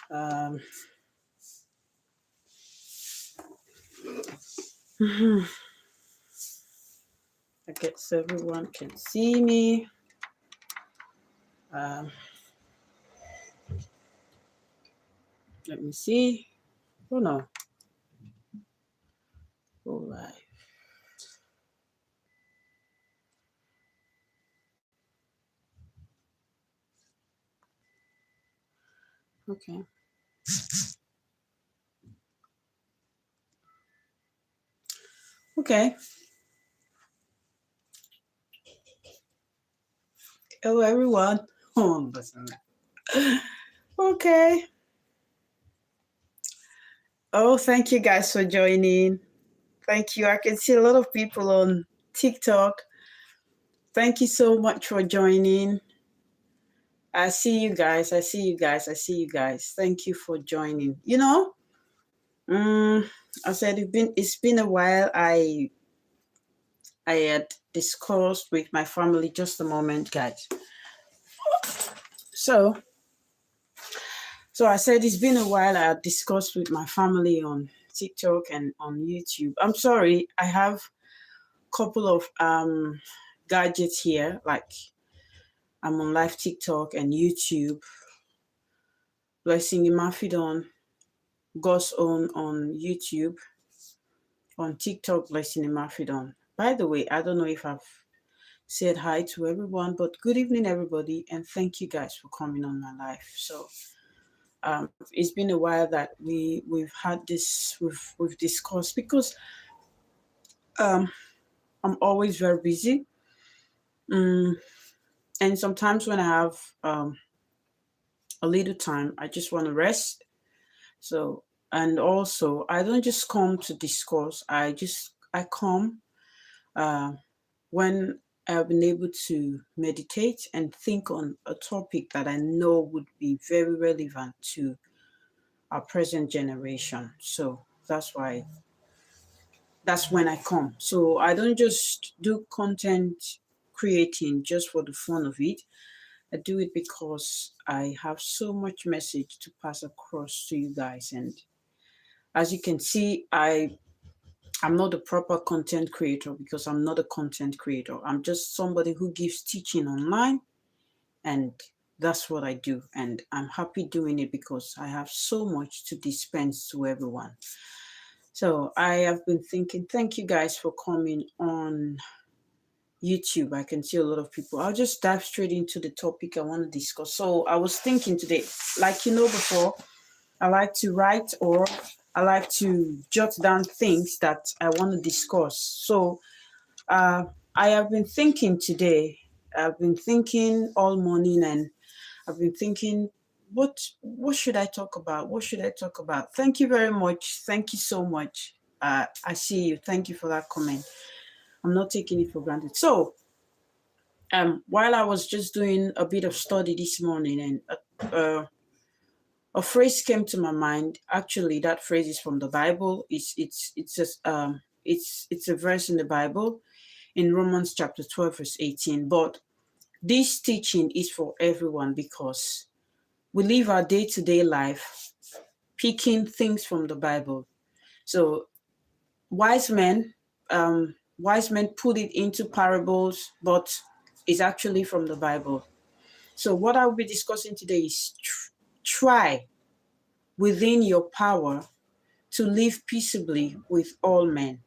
Um, I guess everyone can see me. Let me see. Oh no. Go live. Okay. Okay. Hello, everyone. Oh, okay. Oh, thank you guys for joining. Thank you. I can see a lot of people on TikTok. Thank you so much for joining. I see you guys. I see you guys. I see you guys. Thank you for joining. I said it's been a while. I had discussed with my family. Just a moment, guys. So I said it's been a while. I had discussed with my family on TikTok and on YouTube. I'm sorry. I have a couple of gadgets here. Like I'm on live TikTok and YouTube. Blessing Imafidon, God's Own on YouTube. On TikTok, Blessing Imafidon. By the way, I don't know if I've said hi to everyone, but good evening, everybody, and thank you guys for coming on my live. So it's been a while that we've had this, we've discussed, because I'm always very busy. And sometimes when I have a little time, I just want to rest. So, and also I don't just come to discuss, I come when I've been able to meditate and think on a topic that I know would be very relevant to our present generation. So that's when I come. So I don't just do content creating just for the fun of it. I do it because I have so much message to pass across to you guys. And as you can see, I'm not a proper content creator because I'm not a content creator. I'm just somebody who gives teaching online, and that's what I do. And I'm happy doing it because I have so much to dispense to everyone. So I have been thinking, thank you guys for coming on YouTube. I can see a lot of people. I'll just dive straight into the topic I want to discuss. So I was thinking today, like before, I like to write, or I like to jot down things that I want to discuss. So I have been thinking today. I've been thinking all morning, and I've been thinking, what should I talk about? What should I talk about? Thank you very much. Thank you so much. I see you. Thank you for that comment. I'm not taking it for granted. So while I was just doing a bit of study this morning, and a phrase came to my mind. Actually, that phrase is from the Bible. It's a verse in the Bible in Romans chapter 12, verse 18. But this teaching is for everyone because we live our day-to-day life picking things from the Bible. So wise men put it into parables, but it's actually from the Bible. So what I will be discussing today is try within your power to live peaceably with all men.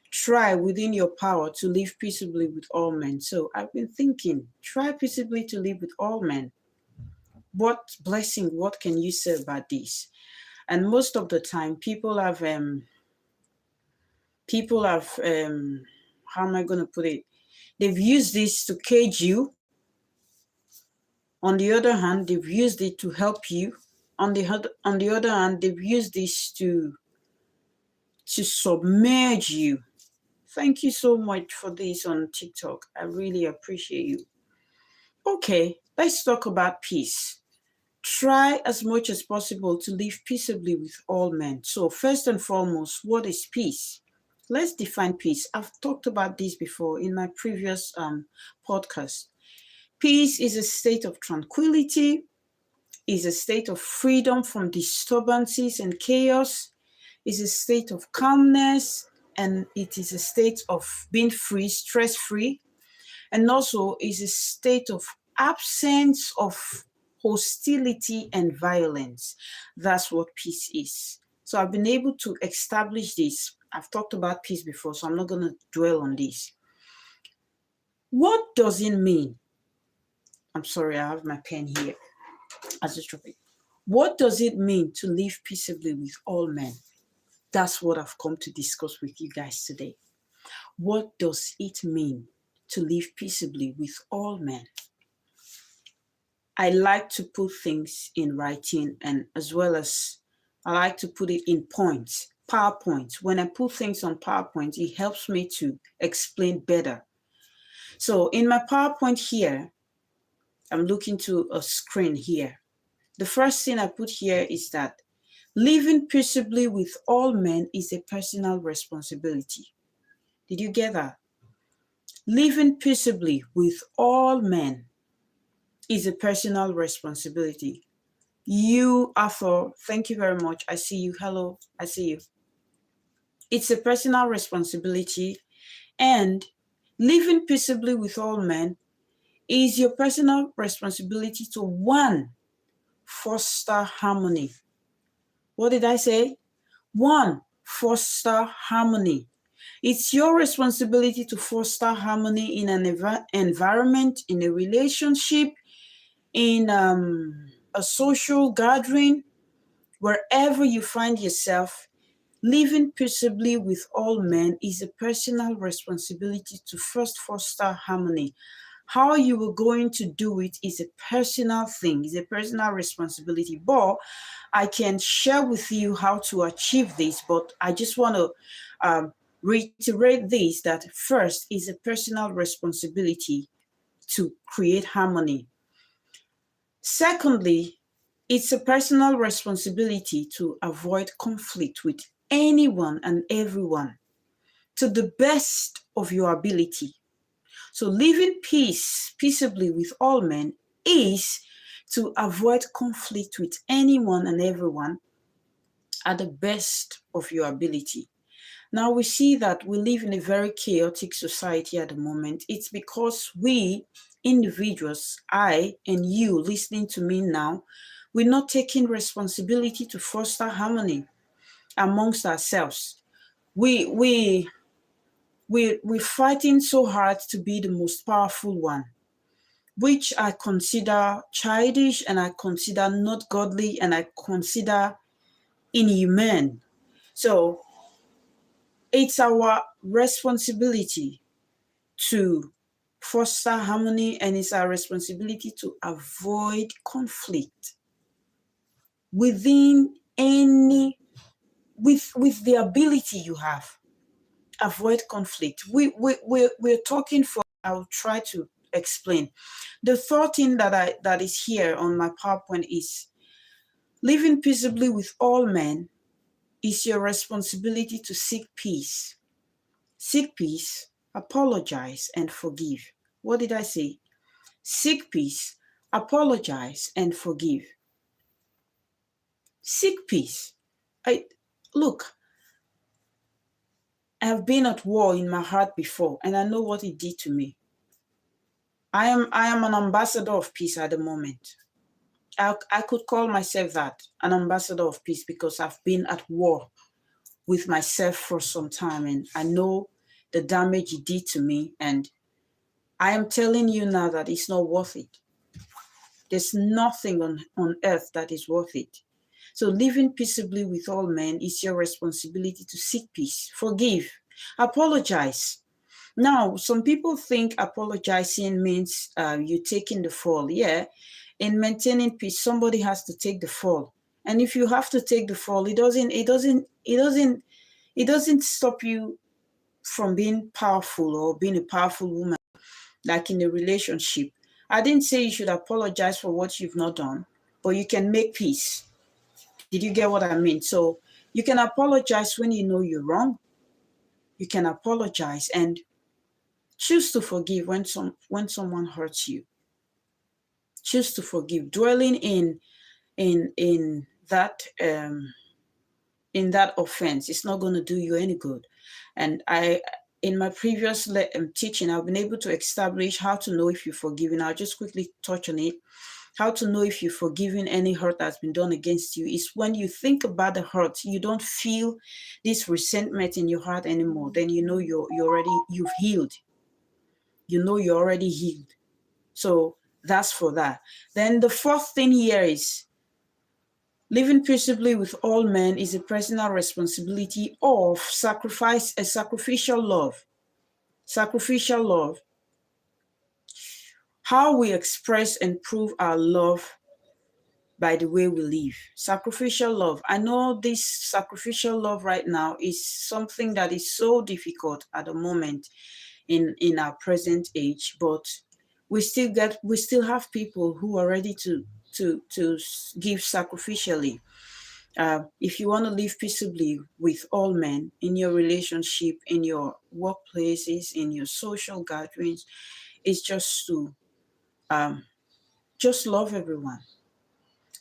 Try within your power to live peaceably with all men. So I've been thinking, try peaceably to live with all men. What blessing, what can you say about this? And most of the time, people have how am I going to put it? They've used this to cage you. On the other hand, they've used it to help you. On the other hand, they've used this to submerge you. Thank you so much for this on TikTok. I really appreciate you. Okay, let's talk about peace. Try as much as possible to live peaceably with all men. So first and foremost, what is peace? Let's define peace. I've talked about this before in my previous podcast. Peace is a state of tranquility, is a state of freedom from disturbances and chaos, is a state of calmness, and it is a state of being free, stress-free, and also is a state of absence of hostility and violence. That's what peace is. So I've been able to establish this. I've talked about peace before, so I'm not going to dwell on this. What does it mean? I'm sorry, I have my pen here as a topic. What does it mean to live peaceably with all men? That's what I've come to discuss with you guys today. What does it mean to live peaceably with all men? I like to put things in writing, and as well as I like to put it in points, PowerPoint. When I put things on PowerPoint, it helps me to explain better. So in my PowerPoint here, I'm looking to a screen here. The first thing I put here is that living peaceably with all men is a personal responsibility. Did you get that? Living peaceably with all men is a personal responsibility. You, Arthur, thank you very much. I see you. Hello, I see you. It's a personal responsibility, and living peaceably with all men is your personal responsibility to, one, foster harmony. What did I say? One, foster harmony. It's your responsibility to foster harmony in an environment, in a relationship, in a social gathering, wherever you find yourself. Living peaceably with all men is a personal responsibility to first foster harmony. How you are going to do it is a personal thing, is a personal responsibility. But I can share with you how to achieve this, but I just want to reiterate this, that first is a personal responsibility to create harmony. Secondly, it's a personal responsibility to avoid conflict with anyone and everyone to the best of your ability. So living peaceably with all men is to avoid conflict with anyone and everyone at the best of your ability. Now we see that we live in a very chaotic society at the moment. It's because we individuals, I and you listening to me now, we're not taking responsibility to foster harmony amongst ourselves. We're fighting so hard to be the most powerful one, which I consider childish, and I consider not godly, and I consider inhuman. So it's our responsibility to foster harmony, and it's our responsibility to avoid conflict within any, with the ability you have. Avoid conflict. We're talking for, I'll try to explain. The third thing that is here on my PowerPoint is living peaceably with all men is your responsibility to seek peace. Seek peace, apologize, and forgive. What did I say? Seek peace, apologize, and forgive. Seek peace. Look, I have been at war in my heart before, and I know what it did to me. I am an ambassador of peace at the moment. I could call myself that, an ambassador of peace, because I've been at war with myself for some time, and I know the damage it did to me, and I am telling you now that it's not worth it. There's nothing on earth that is worth it. So living peaceably with all men is your responsibility to seek peace, forgive, apologize. Now, some people think apologizing means you taking the fall. Yeah, in maintaining peace, somebody has to take the fall. And if you have to take the fall, it doesn't stop you from being powerful or being a powerful woman, like in a relationship. I didn't say you should apologize for what you've not done, but you can make peace. Did you get what I mean? So you can apologize when you know you're wrong. You can apologize and choose to forgive when someone hurts you. Choose to forgive. Dwelling in in that in that offense. It's not going to do you any good. And in my previous teaching, I've been able to establish how to know if you're forgiven. I'll just quickly touch on it. How to know if you're forgiven any hurt that's been done against you is when you think about the hurt, you don't feel this resentment in your heart anymore. Then you know you've healed. You know you're already healed. So that's for that. Then the fourth thing here is living peaceably with all men is a personal responsibility of sacrificial love. Sacrificial love. How we express and prove our love by the way we live. Sacrificial love. I know this sacrificial love right now is something that is so difficult at the moment in our present age, but we still have people who are ready to give sacrificially. If you want to live peaceably with all men in your relationship, in your workplaces, in your social gatherings, it's just to just love everyone.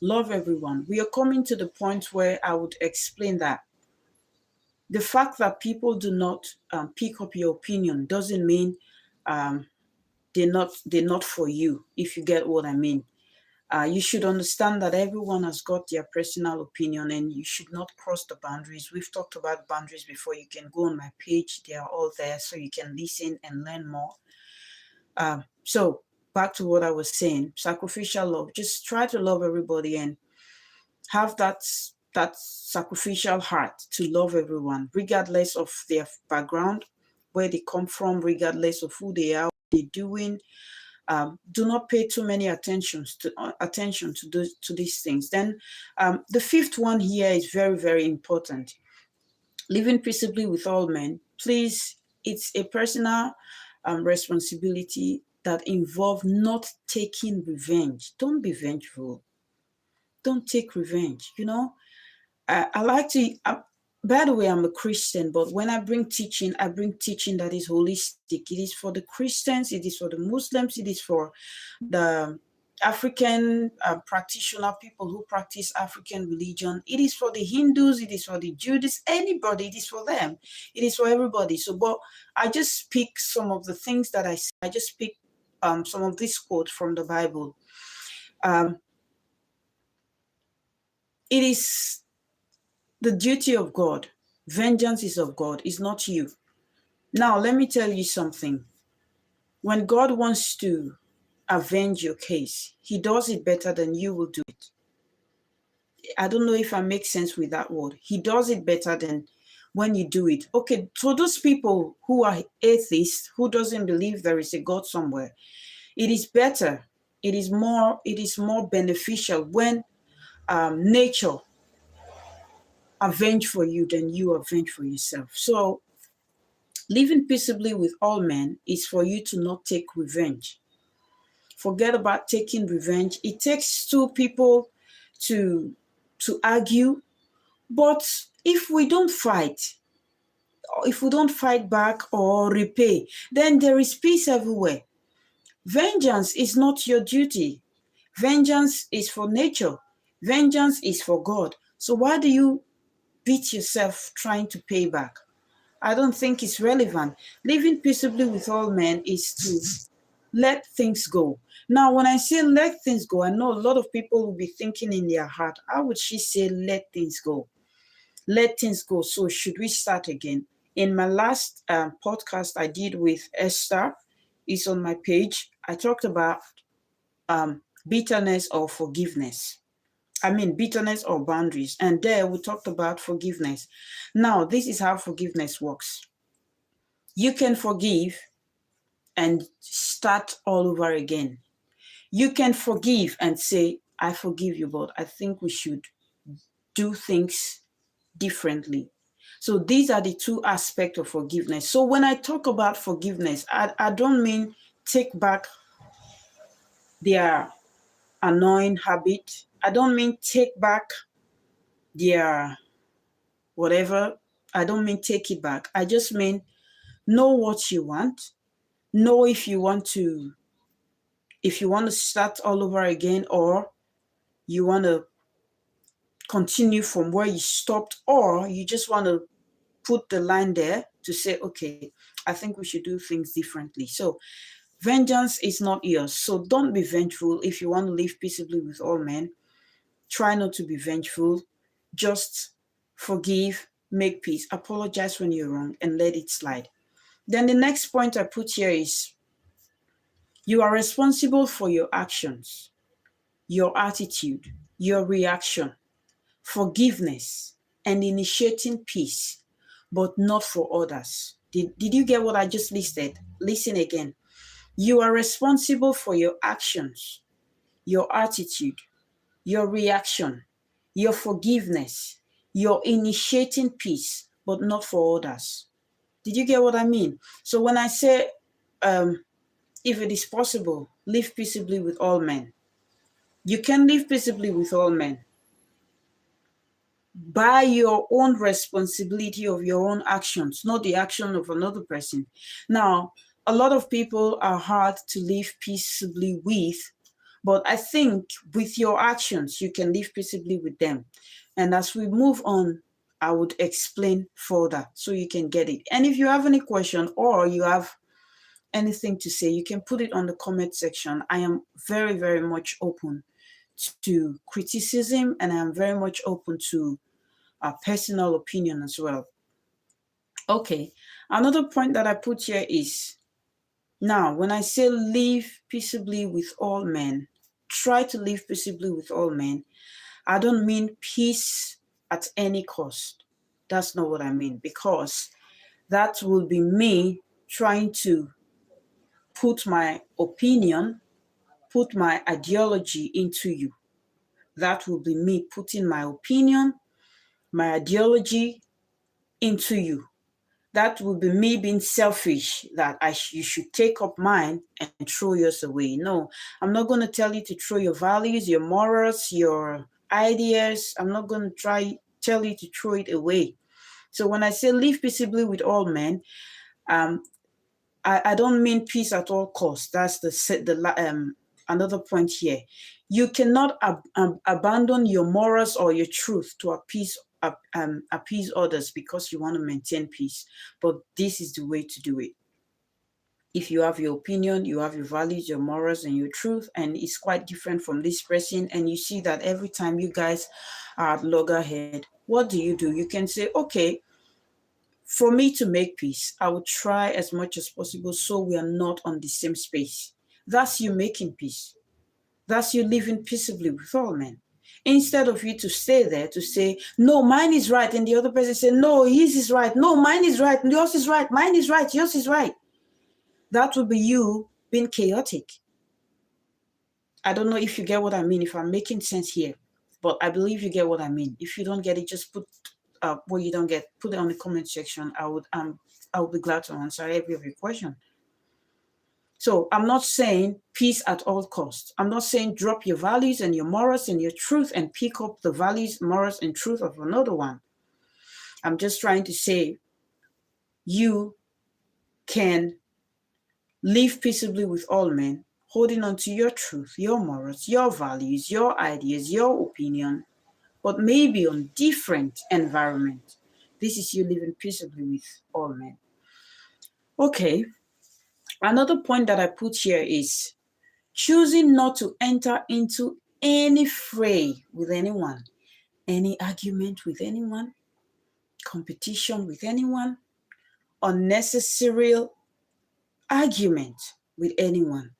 Love everyone. We are coming to the point where I would explain that the fact that people do not pick up your opinion doesn't mean they're not for you, if you get what I mean. You should understand that everyone has got their personal opinion and you should not cross the boundaries. We've talked about boundaries before. You can go on my page. They are all there so you can listen and learn more. So back to what I was saying, sacrificial love. Just try to love everybody and have that sacrificial heart to love everyone, regardless of their background, where they come from, regardless of who they are, what they're doing. Do not pay too many attention to these things. Then the fifth one here is very, very important. Living peaceably with all men. Please, it's a personal responsibility that involves not taking revenge. Don't be vengeful. Don't take revenge. I like to. By the way, I'm a Christian, but when I bring teaching that is holistic. It is for the Christians, it is for the Muslims, it is for the African practitioner, people who practice African religion. It is for the Hindus, it is for the Jews, anybody, it is for them. It is for everybody. So, but I just pick some of the things that I just pick some of these quotes from the Bible. It is the duty of God. Vengeance is of God, it's not you. Now, let me tell you something. When God wants to avenge your case, he does it better than you will do it. I don't know if I make sense with that word. He does it better than when you do it. Okay, so those people who are atheists, who doesn't believe there is a God somewhere, it is better, it is more beneficial when nature avenge for you than you avenge for yourself. So living peaceably with all men is for you to not take revenge. Forget about taking revenge. It takes two people to argue, but if we don't fight back or repay, then there is peace everywhere. Vengeance is not your duty. Vengeance is for nature. Vengeance is for God. So why do you beat yourself trying to pay back? I don't think it's relevant. Living peaceably with all men is to let things go. Now, when I say let things go, I know a lot of people will be thinking in their heart, how would she say let things go? Let things go. So should we start again? In my last podcast I did with Esther, it's on my page. I talked about bitterness or forgiveness. Bitterness or boundaries. And there we talked about forgiveness. Now, this is how forgiveness works. You can forgive and start all over again. You can forgive and say, I forgive you, but I think we should do things differently. So these are the two aspects of forgiveness. So when I talk about forgiveness, I don't mean take back their annoying habit. I don't mean take back their whatever. I don't mean take it back. I just mean know what you want. Know if you want to start all over again, or you want to continue from where you stopped, or you just want to put the line there to say, okay, I think we should do things differently. So vengeance is not yours. So don't be vengeful. If you want to live peaceably with all men, try not to be vengeful. Just forgive, make peace, apologize when you're wrong, and let it slide. Then the next point I put here is you are responsible for your actions, your attitude, your reaction, forgiveness, and initiating peace, but not for others. Did you get what I just listed? Listen again. You are responsible for your actions, your attitude, your reaction, your forgiveness, your initiating peace, but not for others. Did you get what I mean? So when I say, if it is possible, live peaceably with all men, you can live peaceably with all men by your own responsibility of your own actions, not the action of another person. Now, a lot of people are hard to live peaceably with, but I think with your actions, you can live peaceably with them. And as we move on, I would explain further so you can get it. And if you have any question or you have anything to say, you can put it on the comment section. I am very, very much open to criticism, and I am very much open to a personal opinion as well. Okay, another point that I put here is, now when I say live peaceably with all men, try to live peaceably with all men, I don't mean peace at any cost. That's not what I mean, because that will be me trying to put my opinion, put my ideology into you. That will be me putting my opinion, my ideology into you. That would be me being selfish, that you should take up mine and throw yours away. No, I'm not going to tell you to throw your values, your morals, your ideas. I'm not going to tell you to throw it away. So when I say live peaceably with all men, I don't mean peace at all costs. That's another point here. You cannot abandon your morals or your truth to appease others because you want to maintain peace. But this is the way to do it. If you have your opinion, you have your values, your morals, and your truth, and it's quite different from this person, and you see that every time you guys are at loggerhead, what do? You can say, okay, for me to make peace, I will try as much as possible so we are not on the same space. That's you making peace. That's you living peaceably with all men. Instead of you to stay there to say, no, mine is right, and the other person say, no, his is right. No, mine is right, yours is right. Mine is right, yours is right. That would be you being chaotic. I don't know if you get what I mean, if I'm making sense here, but I believe you get what I mean. If you don't get it, just put what you don't get, put it on the comment section. I would be glad to answer every of your question. So I'm not saying peace at all costs. I'm not saying drop your values and your morals and your truth and pick up the values, morals, and truth of another one. I'm just trying to say you can live peaceably with all men, holding on to your truth, your morals, your values, your ideas, your opinion, but maybe on different environment. This is you living peaceably with all men. Okay, another point that I put here is choosing not to enter into any fray with anyone, any argument with anyone, competition with anyone, unnecessary argument with anyone.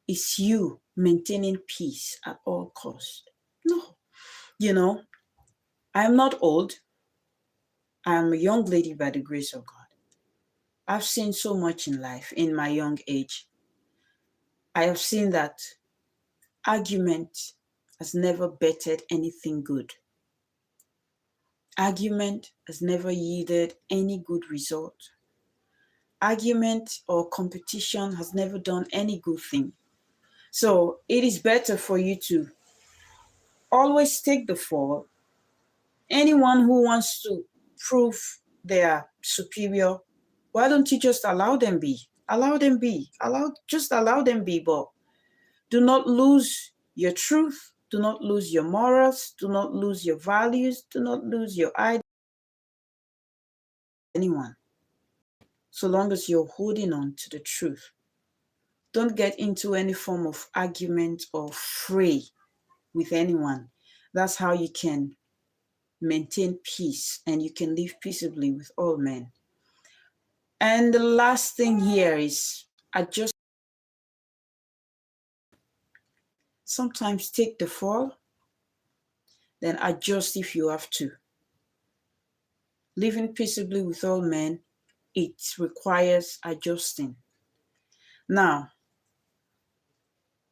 Is you maintaining peace at all costs. No, I'm not old. I'm a young lady by the grace of God. I've seen so much in life in my young age. I have seen that argument has never bettered anything good. Argument has never yielded any good result. Argument or competition has never done any good thing. So it is better for you to always take the fall. Anyone who wants to prove they are superior, why don't you just allow them be? Allow them be. Just allow them be, but do not lose your truth. Do not lose your morals. Do not lose your values. Do not lose your identity. Anyone, so long as you're holding on to the truth. Don't get into any form of argument or fray with anyone. That's how you can maintain peace and you can live peaceably with all men. And the last thing here is adjust. Sometimes take the fall, then adjust if you have to. Living peaceably with all men, it requires adjusting. Now,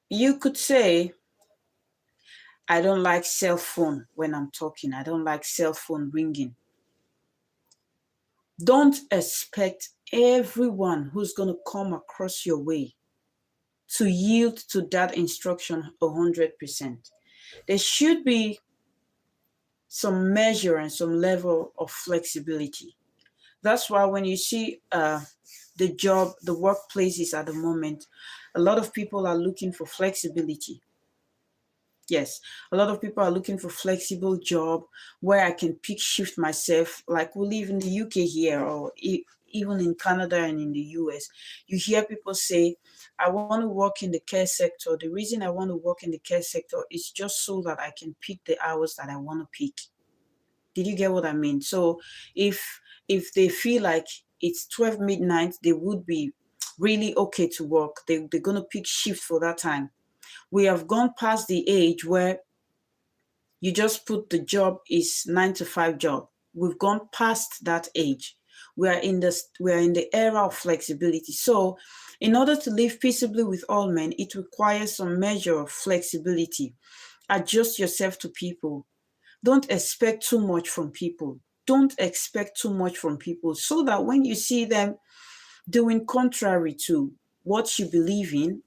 you could say, I don't like cell phone when I'm talking. I don't like cell phone ringing. Don't expect everyone who's going to come across your way to yield to that instruction 100%. There should be some measure and some level of flexibility. That's why when you see the workplaces at the moment, a lot of people are looking for flexibility. Yes, a lot of people are looking for flexible job where I can pick shift myself. Like we live in the UK here, or even in Canada and in the US, you hear people say, I want to work in the care sector. The reason I want to work in the care sector is just so that I can pick the hours that I want to pick. Did you get what I mean? So if they feel like it's 12 midnight, they would be really okay to work. They're going to pick shift for that time. We have gone past the age where you just put the job is 9 to 5 job. We've gone past that age. We are in the era of flexibility. So in order to live peaceably with all men, it requires some measure of flexibility. Adjust yourself to people. Don't expect too much from people. Don't expect too much from people so that when you see them doing contrary to what you believe in,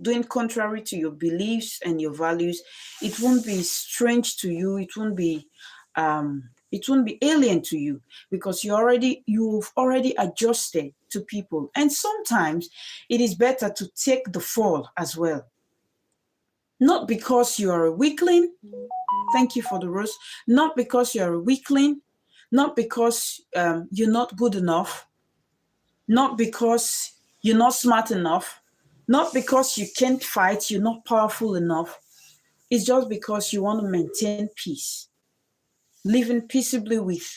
doing contrary to your beliefs and your values, it won't be strange to you. It won't be alien to you because you've already adjusted to people. And sometimes it is better to take the fall as well. Not because you are a weakling. Thank you for the rose. Not because you're a weakling. Not because you're not good enough. Not because you're not smart enough. Not because you can't fight, you're not powerful enough. It's just because you want to maintain peace. Living peaceably with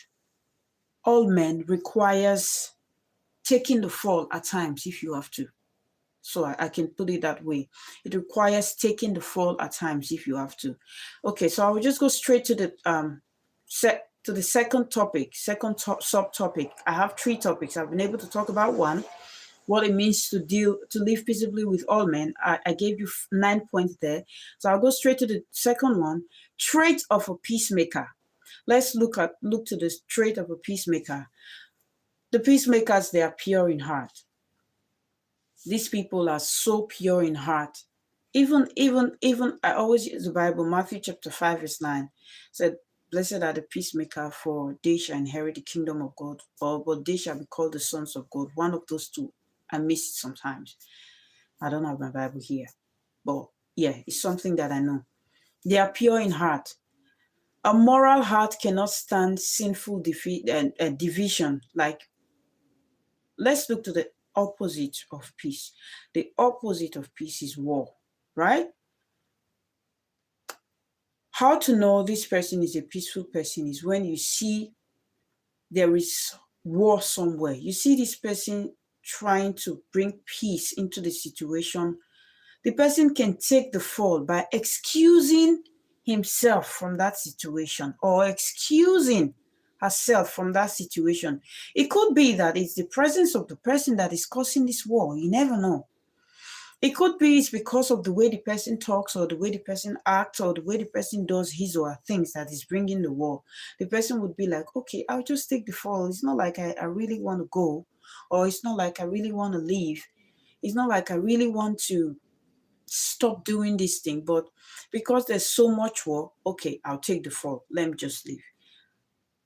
all men requires taking the fall at times if you have to. So I can put it that way. It requires taking the fall at times if you have to. Okay, so I will just go straight to the second topic, subtopic. I have 3 topics. I've been able to talk about one. What it means to live peaceably with all men. I gave you 9 points there. So I'll go straight to the second one, trait of a peacemaker. Let's look to the trait of a peacemaker. The peacemakers, they are pure in heart. These people are so pure in heart. Even, I always use the Bible, Matthew chapter 5, verse 9, said, blessed are the peacemaker, for they shall inherit the kingdom of God, but they shall be called the sons of God. One of those two. I miss it sometimes. I don't have my Bible here. But yeah, it's something that I know. They are pure in heart. A moral heart cannot stand sinful division. Like, let's look to the opposite of peace. The opposite of peace is war, right? How to know this person is a peaceful person is when you see there is war somewhere. You see this person trying to bring peace into the situation. The person can take the fall by excusing himself from that situation or excusing herself from that situation. It could be that it's the presence of the person that is causing this war. You never know. It could be it's because of the way the person talks or the way the person acts or the way the person does his or her things that is bringing the war. The person would be like, okay, I'll just take the fall. It's not like I really want to go, or it's not like I really want to leave. It's not like I really want to stop doing this thing, but because there's so much war, okay, I'll take the fall. Let me just leave.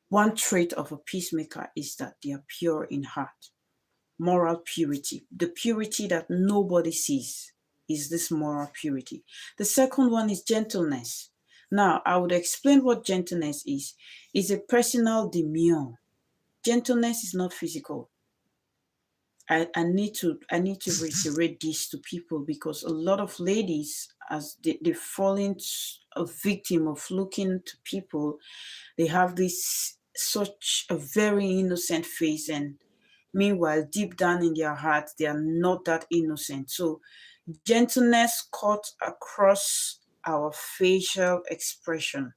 One trait of a peacemaker is that they are pure in heart. Moral purity, the purity that nobody sees, is this moral purity. The second one is gentleness. Now, I would explain what gentleness is. It's a personal demure. Gentleness is not physical. I need to reiterate this to people, because a lot of ladies, as they fall into a victim of looking to people, they have this such a very innocent face, and meanwhile deep down in their heart they are not that innocent. So gentleness cuts across our facial expression.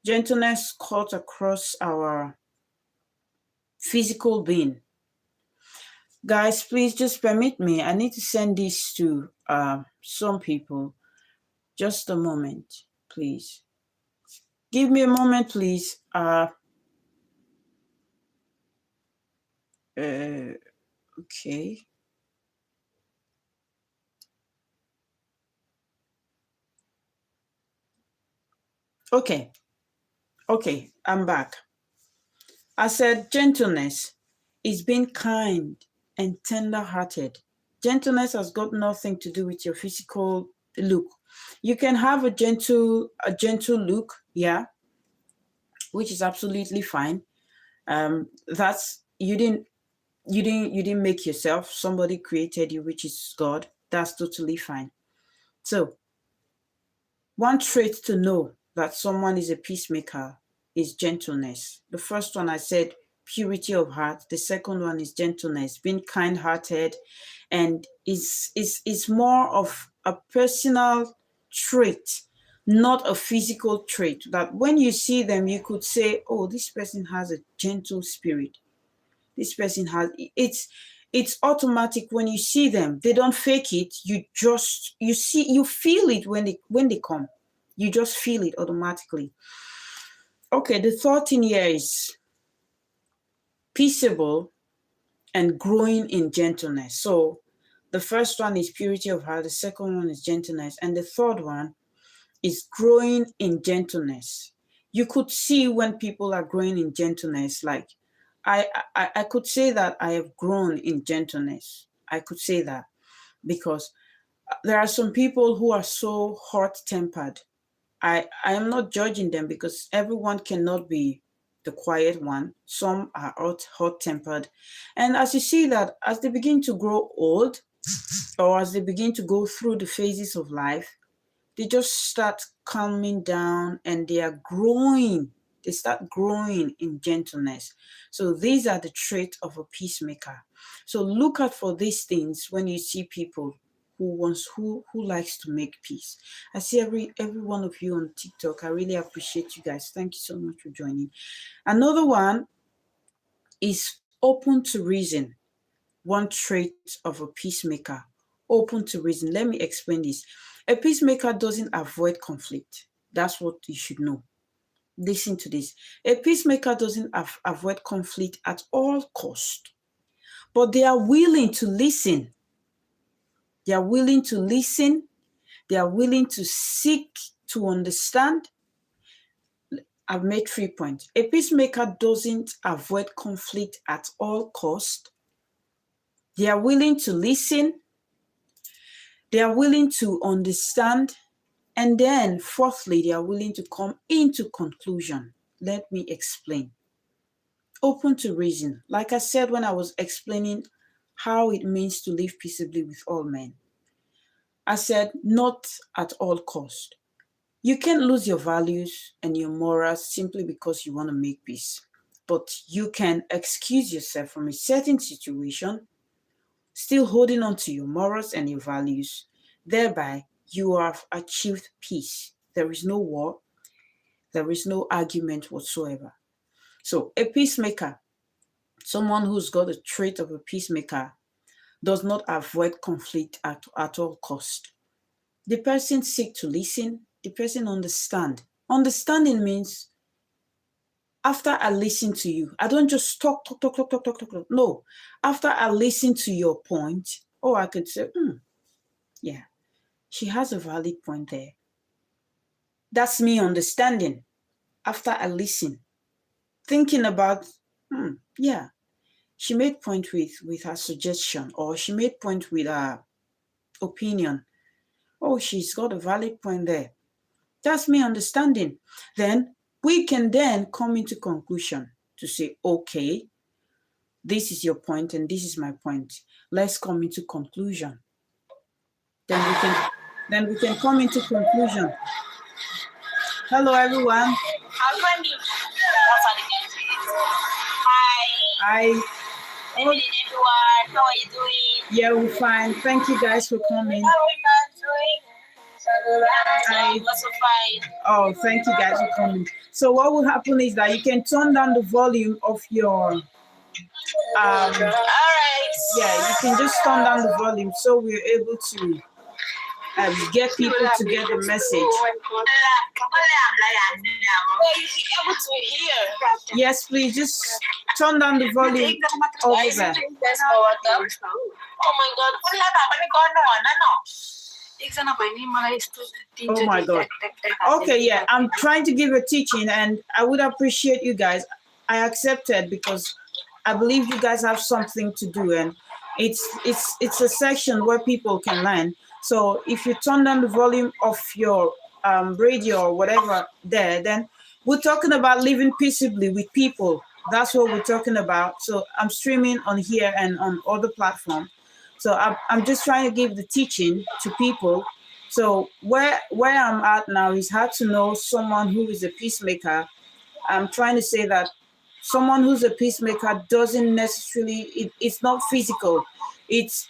Gentleness cuts across our physical being. Guys, please just permit me. I need to send this to some people. Just a moment, please. Give me a moment, please. Okay. Okay, I'm back. I said gentleness is being kind and tender-hearted. Gentleness has got nothing to do with your physical look. You can have a gentle look, yeah, which is absolutely fine. That's you didn't make yourself. Somebody created you, which is God. That's totally fine. So one trait to know that someone is a peacemaker is gentleness. The first one I said purity of heart. The second one is gentleness, being kind-hearted, and is more of a personal trait, not a physical trait. That when you see them, you could say, "Oh, this person has a gentle spirit. This person has." It's automatic when you see them. They don't fake it. You feel it when they come. You just feel it automatically. Okay, the third thing here is peaceable and growing in gentleness. So the first one is purity of heart, the second one is gentleness, and the third one is growing in gentleness. You could see when people are growing in gentleness, like I could say that I have grown in gentleness. I could say that because there are some people who are so hot-tempered. I am not judging them, because everyone cannot be the quiet one. Some are hot-tempered. And as you see that, as they begin to grow old, or as they begin to go through the phases of life, they just start calming down and they are growing. They start growing in gentleness. So these are the traits of a peacemaker. So look out for these things when you see people who likes to make peace. I see every one of you on TikTok. I really appreciate you guys. Thank you so much for joining. Another one is open to reason. One trait of a peacemaker, open to reason. Let me explain this. A peacemaker doesn't avoid conflict. That's what you should know. Listen to this. A peacemaker doesn't avoid conflict at all cost, but they are willing to listen. They are willing to listen. They are willing to seek to understand. I've made 3 points. A peacemaker doesn't avoid conflict at all cost. They are willing to listen. They are willing to understand. And then fourthly, they are willing to come into conclusion. Let me explain. Open to reason. Like I said when I was explaining how it means to live peaceably with all men, I said not at all cost. You can't lose your values and your morals simply because you want to make peace. But you can excuse yourself from a certain situation, still holding on to your morals and your values. Thereby, you have achieved peace. There is no war. There is no argument whatsoever. So a peacemaker, someone who's got a trait of a peacemaker, does not avoid conflict at all cost. The person seeks to listen. The person understand. Understanding means after I listen to you, I don't just talk. No. After I listen to your point, I could say, yeah, she has a valid point there. That's me understanding. After I listen, thinking about, yeah, she made point with her suggestion, or she made point with her opinion. Oh, she's got a valid point there. That's me understanding. Then we can then come into conclusion to say, okay, this is your point and this is my point. Let's come into conclusion. Then we can come into conclusion. Hello everyone. Hi. Good evening, everyone. How are you doing? Yeah, we're fine. Thank you guys for coming. How are you guys doing? I'm also fine. Oh, thank you guys for coming. So what will happen is that you can turn down the volume of your All right. yeah, you can just turn down the volume so we're able to get people to get the message. Well, you be able to hear. Yes, please just turn down the volume over there. Oh my God. Oh my God. Okay, yeah, I'm trying to give a teaching and I would appreciate you guys. I accepted because I believe you guys have something to do and it's a section where people can learn. So if you turn down the volume of your radio or whatever there, then we're talking about living peaceably with people. That's what we're talking about. So I'm streaming on here and on other platforms. So I'm just trying to give the teaching to people. So where I'm at now is hard to know someone who is a peacemaker. I'm trying to say that someone who's a peacemaker doesn't necessarily, it's not physical. It's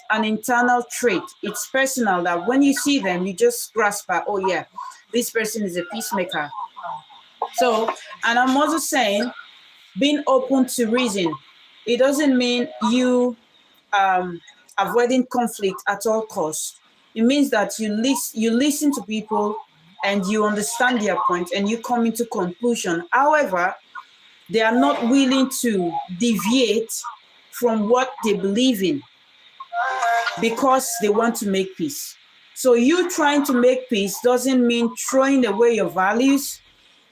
an internal trait. It's personal that when you see them, you just grasp at, oh yeah, this person is a peacemaker. So, and I'm also saying, being open to reason, it doesn't mean you avoiding conflict at all costs. It means that you listen to people and you understand their point and you come into conclusion. However, they are not willing to deviate from what they believe in because they want to make peace. So you trying to make peace doesn't mean throwing away your values.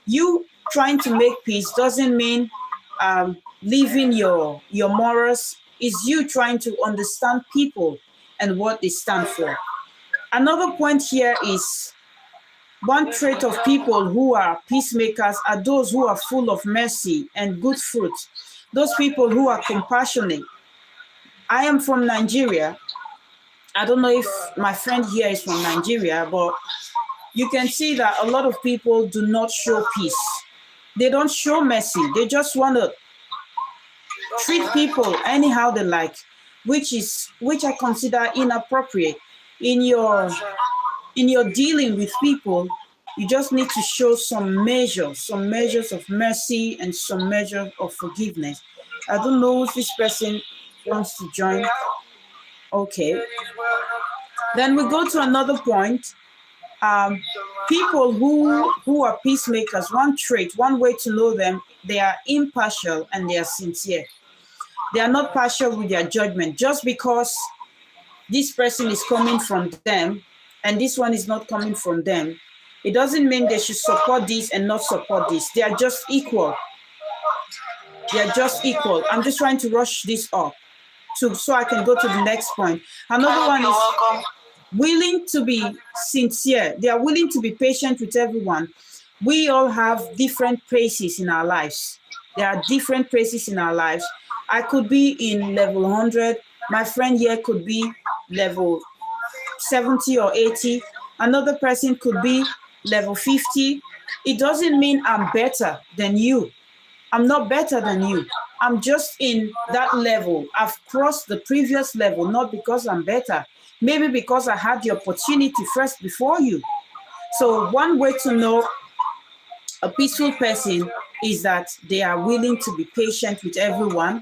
You trying to make peace doesn't mean leaving your morals. It's you trying to understand people and what they stand for. Another point here is one trait of people who are peacemakers are those who are full of mercy and good fruit. Those people who are compassionate. I am from Nigeria. I don't know if my friend here is from Nigeria, but you can see that a lot of people do not show peace. They don't show mercy. They just want to treat people anyhow they like, which I consider inappropriate. In your dealing with people, you just need to show some measures of mercy and some measure of forgiveness. I don't know if this person wants to join. Okay. Then we go to another point. People who are peacemakers, one trait, one way to know them, they are impartial and they are sincere. They are not partial with their judgment. Just because this person is coming from them and this one is not coming from them, it doesn't mean they should support this and not support this. They are just equal. They are just equal. I'm just trying to rush this up so I can go to the next point. Another one is willing to be sincere. They are willing to be patient with everyone. We all have different paces in our lives. There are different paces in our lives. I could be in level 100. My friend here could be level 70 or 80. Another person could be level 50. It doesn't mean I'm better than you. I'm not better than you. I'm just in that level. I've crossed the previous level, not because I'm better. Maybe because I had the opportunity first before you. So one way to know a peaceful person is that they are willing to be patient with everyone,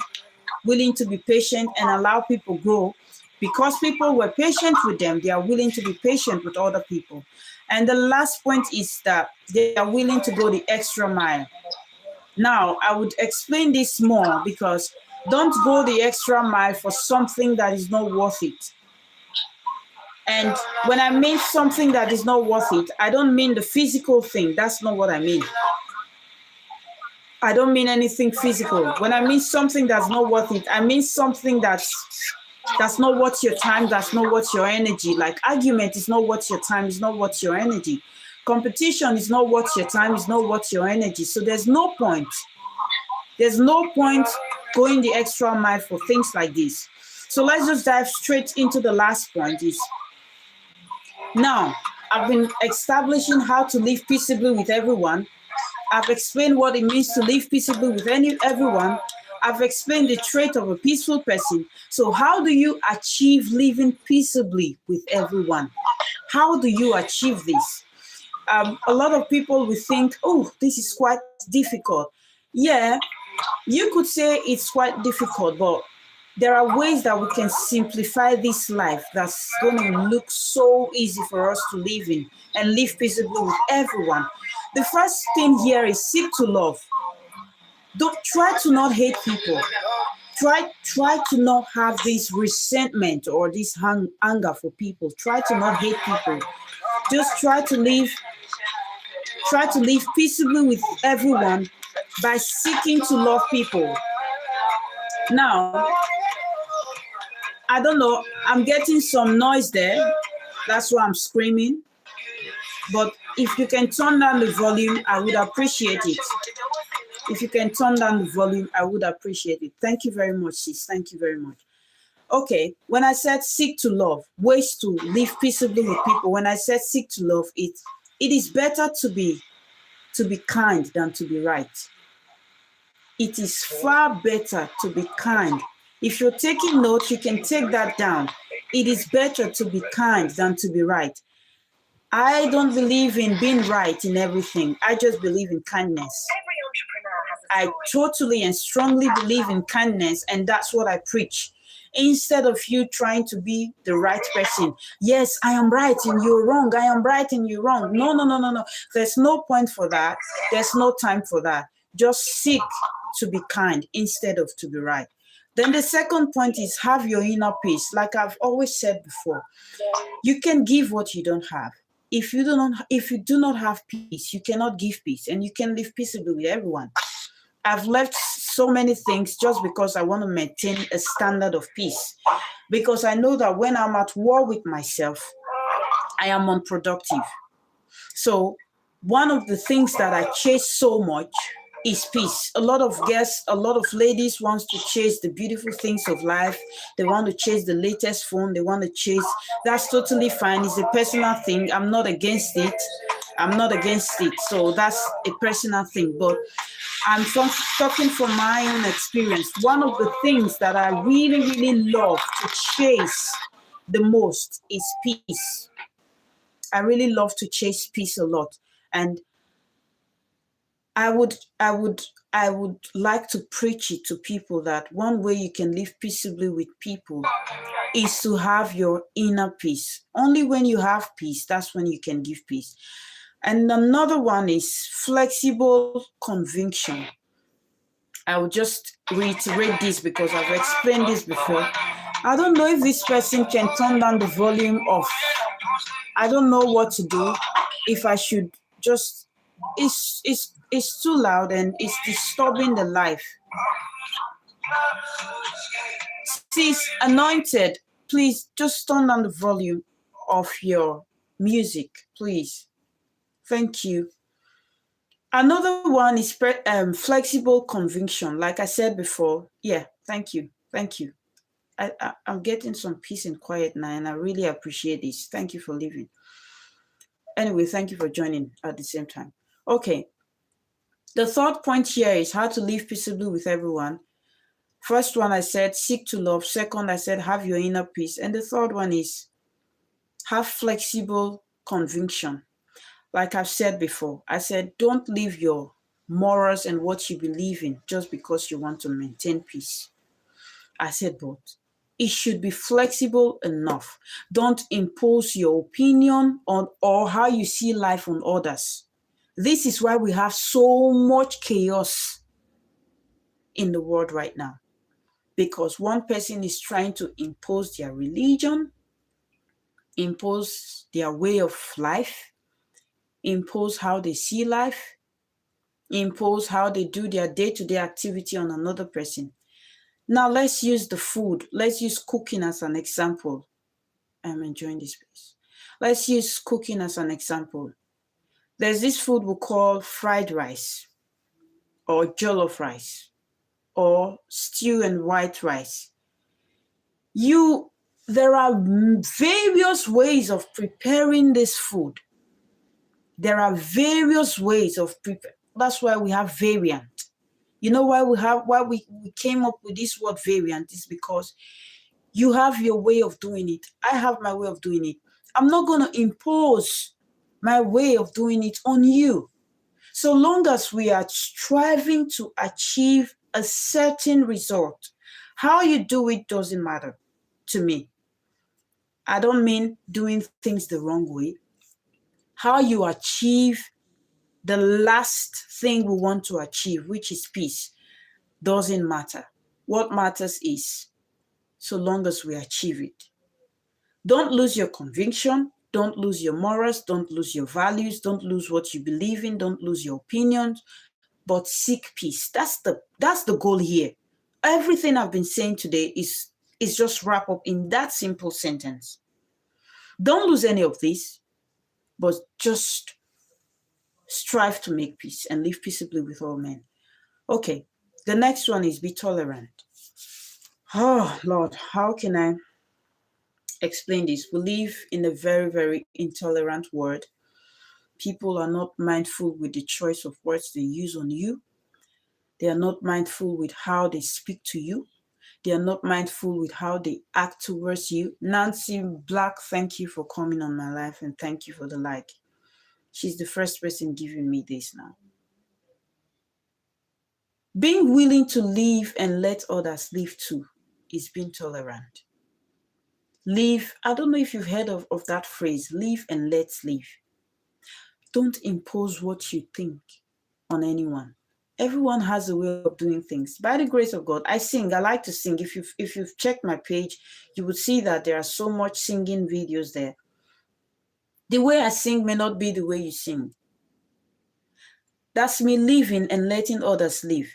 willing to be patient and allow people grow. Because people were patient with them, they are willing to be patient with other people. And the last point is that they are willing to go the extra mile. Now, I would explain this more because don't go the extra mile for something that is not worth it. And when I mean something that is not worth it, I don't mean the physical thing. That's not what I mean. I don't mean anything physical. When I mean something that's not worth it, I mean something that's not worth your time, that's not worth your energy. Like argument is not worth your time, it's not worth your energy. Competition is not worth your time, is not worth your energy. So there's no point. There's no point going the extra mile for things like this. So let's just dive straight into the last point is now I've been establishing how to live peaceably with everyone. I've explained what it means to live peaceably with everyone. I've explained the trait of a peaceful person. So how do you achieve living peaceably with everyone? How do you achieve this? A lot of people will think, oh, this is quite difficult. Yeah, you could say it's quite difficult, but there are ways that we can simplify this life that's going to look so easy for us to live in and live peaceably with everyone. The first thing here is seek to love. Don't try to not hate people. Try to not have this resentment or this anger for people. Try to not hate people. Just try to live peaceably with everyone by seeking to love people. Now, I don't know, I'm getting some noise there. That's why I'm screaming. But if you can turn down the volume, I would appreciate it. If you can turn down the volume, I would appreciate it. Thank you very much, sis. Thank you very much. Okay, when I said seek to love, ways to live peaceably with people, when I said seek to love, it is better to be kind than to be right. It is far better to be kind. If you're taking notes, you can take that down. It is better to be kind than to be right. I don't believe in being right in everything. I just believe in kindness. I totally and strongly believe in kindness, and that's what I preach. Instead of you trying to be the right person. Yes, I am right and you're wrong. I am right and you're wrong. No, no, no, no, no. There's no point for that. There's no time for that. Just seek to be kind instead of to be right. Then the second point is have your inner peace. Like I've always said before, you can give what you don't have. If you do not have peace, you cannot give peace, and you can live peaceably with everyone. I've left so many things just because I want to maintain a standard of peace. Because I know that when I'm at war with myself, I am unproductive. So one of the things that I chase so much is peace. A lot of girls, a lot of ladies want to chase the beautiful things of life. They want to chase the latest phone. They want to chase. That's totally fine. It's a personal thing. I'm not against it. So that's a personal thing. But I'm talking from my own experience. One of the things that I really, really love to chase the most is peace. I really love to chase peace a lot. And I would like to preach it to people that one way you can live peaceably with people is to have your inner peace. Only when you have peace, that's when you can give peace. And another one is flexible conviction. I will just reiterate this because I've explained this before. I don't know if this person can turn down the volume of. I don't know what to do. If I should just, it's too loud and it's disturbing the life. Sis Anointed, please just turn down the volume of your music, please. Thank you. Another one is flexible conviction. Like I said before, yeah, thank you. I'm getting some peace and quiet now, and I really appreciate this. Thank you for leaving. Anyway, thank you for joining at the same time. Okay. The third point here is how to live peaceably with everyone. First one, I said, seek to love. Second, I said, have your inner peace. And the third one is have flexible conviction. Like I've said before, I said, don't leave your morals and what you believe in just because you want to maintain peace. I said, but it should be flexible enough. Don't impose your opinion on or how you see life on others. This is why we have so much chaos in the world right now. Because one person is trying to impose their religion, impose their way of life, impose how they see life, impose how they do their day-to-day activity on another person. Now let's use the food. Let's use cooking as an example. I'm enjoying this place. Let's use cooking as an example. There's this food we call fried rice or jollof rice or stew and white rice. There are various ways of preparing this food. There are various ways of prepare. That's why we have variant. You know why we came up with this word variant is because you have your way of doing it. I have my way of doing it. I'm not going to impose my way of doing it on you. So long as we are striving to achieve a certain result, how you do it doesn't matter to me. I don't mean doing things the wrong way. How you achieve the last thing we want to achieve, which is peace, doesn't matter. What matters is so long as we achieve it. Don't lose your conviction. Don't lose your morals. Don't lose your values. Don't lose what you believe in. Don't lose your opinions. But seek peace. That's the goal here. Everything I've been saying today is just wrap up in that simple sentence. Don't lose any of this, but just strive to make peace and live peaceably with all men. Okay, the next one is be tolerant. Oh, Lord, how can I explain this? We live in a very, very intolerant world. People are not mindful with the choice of words they use on you. They are not mindful with how they speak to you. They are not mindful with how they act towards you. Nancy Black, thank you for coming on my life and thank you for the like. She's the first person giving me this now. Being willing to live and let others live too is being tolerant. Live, I don't know if you've heard of that phrase, live and let's live. Don't impose what you think on anyone. Everyone has a way of doing things. By the grace of God, I sing. I like to sing. If you've checked my page, you would see that there are so much singing videos there. The way I sing may not be the way you sing. That's me living and letting others live.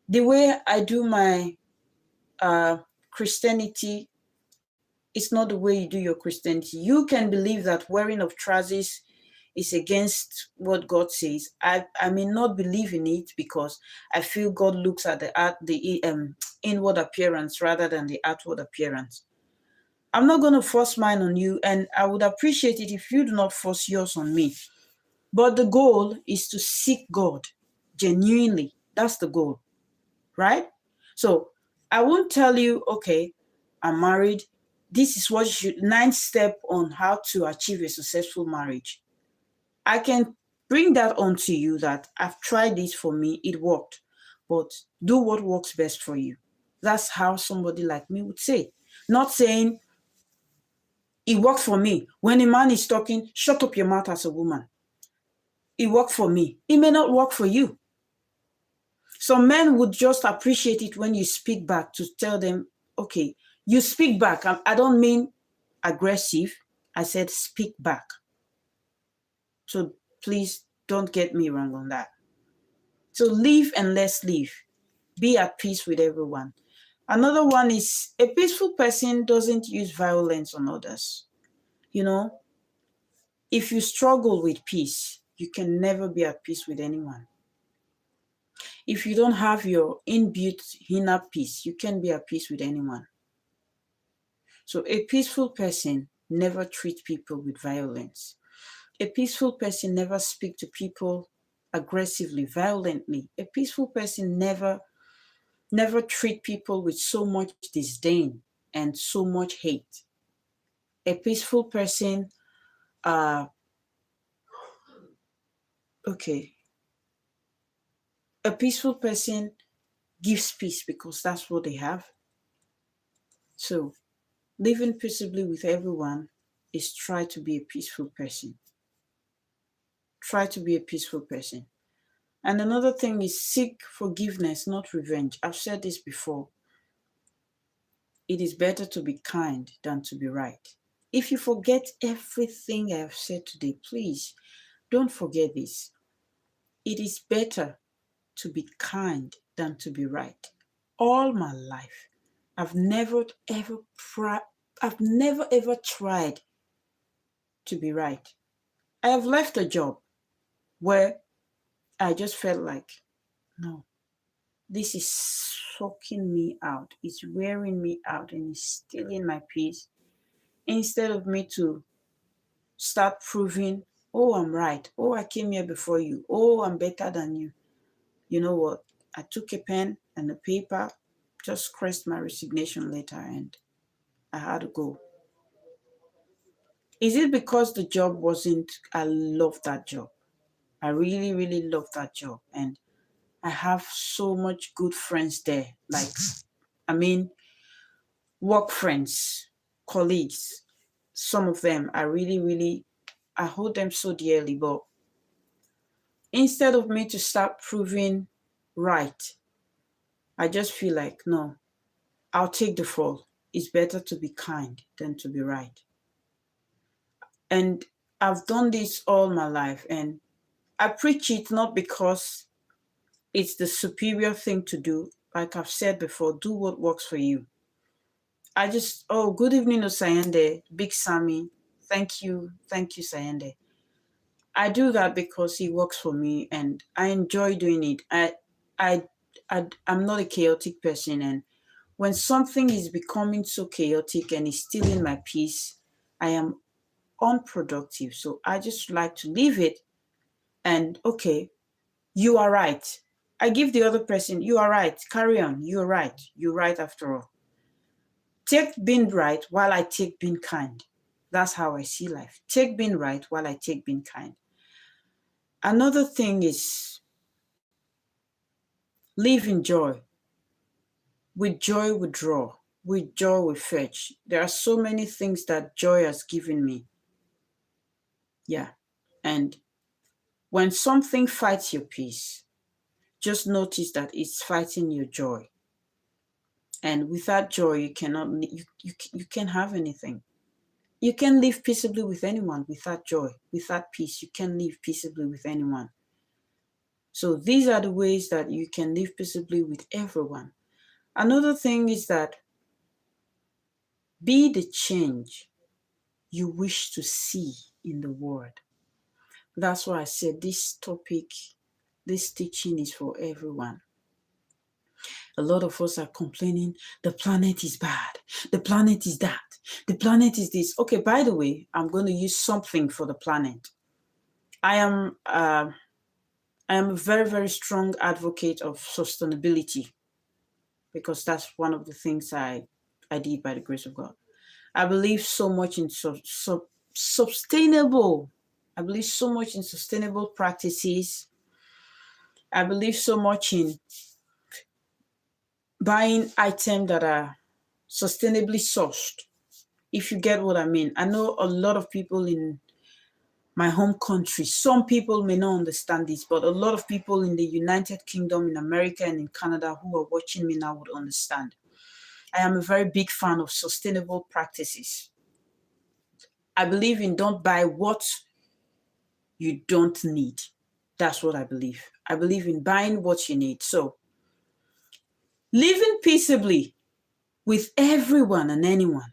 The way I do my Christianity, it's not the way you do your Christianity. You can believe that wearing of trousers is against what God says. I may not believe in it because I feel God looks at the inward appearance rather than the outward appearance. I'm not going to force mine on you, and I would appreciate it if you do not force yours on me. But the goal is to seek God genuinely. That's the goal, right? So I won't tell you, okay, I'm married. This is what you should, 9th step on how to achieve a successful marriage. I can bring that on to you that I've tried this for me, it worked. But do what works best for you. That's how somebody like me would say. Not saying it worked for me. When a man is talking, shut up your mouth as a woman. It worked for me. It may not work for you. Some men would just appreciate it when you speak back to tell them, okay, you speak back. I don't mean aggressive. I said speak back. So please don't get me wrong on that. So live and let's live. Be at peace with everyone. Another one is a peaceful person doesn't use violence on others. You know, if you struggle with peace, you can never be at peace with anyone. If you don't have your inbuilt inner peace, you can't be at peace with anyone. So a peaceful person never treats people with violence. A peaceful person never speaks to people aggressively, violently. A peaceful person never treat people with so much disdain and so much hate. A peaceful person, okay, a peaceful person gives peace because that's what they have. So living peaceably with everyone is try to be a peaceful person. Try to be a peaceful person. And another thing is seek forgiveness, not revenge. I've said this before. It is better to be kind than to be right. If you forget everything I have said today, please don't forget this. It is better to be kind than to be right. All my life, I've never ever tried to be right. I have left a job. where I just felt like, no, this is sucking me out. It's wearing me out and it's stealing my peace. Instead of me to start proving, oh, I'm right. Oh, I came here before you. Oh, I'm better than you. You know what? I took a pen and a paper, just crossed my resignation letter, and I had to go. Is it because the job wasn't, I love that job. I really, really love that job. And I have so much good friends there. Like, I mean, work friends, colleagues. Some of them, I really, really, I hold them so dearly. But instead of me to start proving right, I just feel like, no, I'll take the fall. It's better to be kind than to be right. And I've done this all my life. And I preach it not because it's the superior thing to do. Like I've said before, do what works for you. I just, oh, good evening, Osayende, Big Sammy. Thank you. Thank you, Sayende. I do that because it works for me and I enjoy doing it. I, I'm not a chaotic person. And when something is becoming so chaotic and is stealing my peace, I am unproductive. So I just like to leave it and, okay, you are right. I give the other person, you are right. Carry on. You're right. You're right after all. Take being right while I take being kind. That's how I see life. Take being right while I take being kind. Another thing is live in joy. With joy we draw. With joy we fetch. There are so many things that joy has given me. Yeah. And when something fights your peace, just notice that it's fighting your joy. And without joy, you cannot, you can't have anything. You can live peaceably with anyone without joy, without peace. You can live peaceably with anyone. So these are the ways that you can live peaceably with everyone. Another thing is that be the change you wish to see in the world. That's why I said this topic, this teaching is for everyone. A lot of us are complaining, the planet is bad, the planet is that, the planet is this. Okay, by the way, I'm going to use something for the planet. I am a very, very strong advocate of sustainability because that's one of the things I did by the grace of God. I believe so much in sustainable. I believe so much in sustainable practices. I believe so much in buying items that are sustainably sourced, if you get what I mean. I know a lot of people in my home country, some people may not understand this, but a lot of people in the United Kingdom, in America, and in Canada who are watching me now would understand. I am a very big fan of sustainable practices. I believe in don't buy what you don't need. That's what I believe. I believe in buying what you need. So living peaceably with everyone and anyone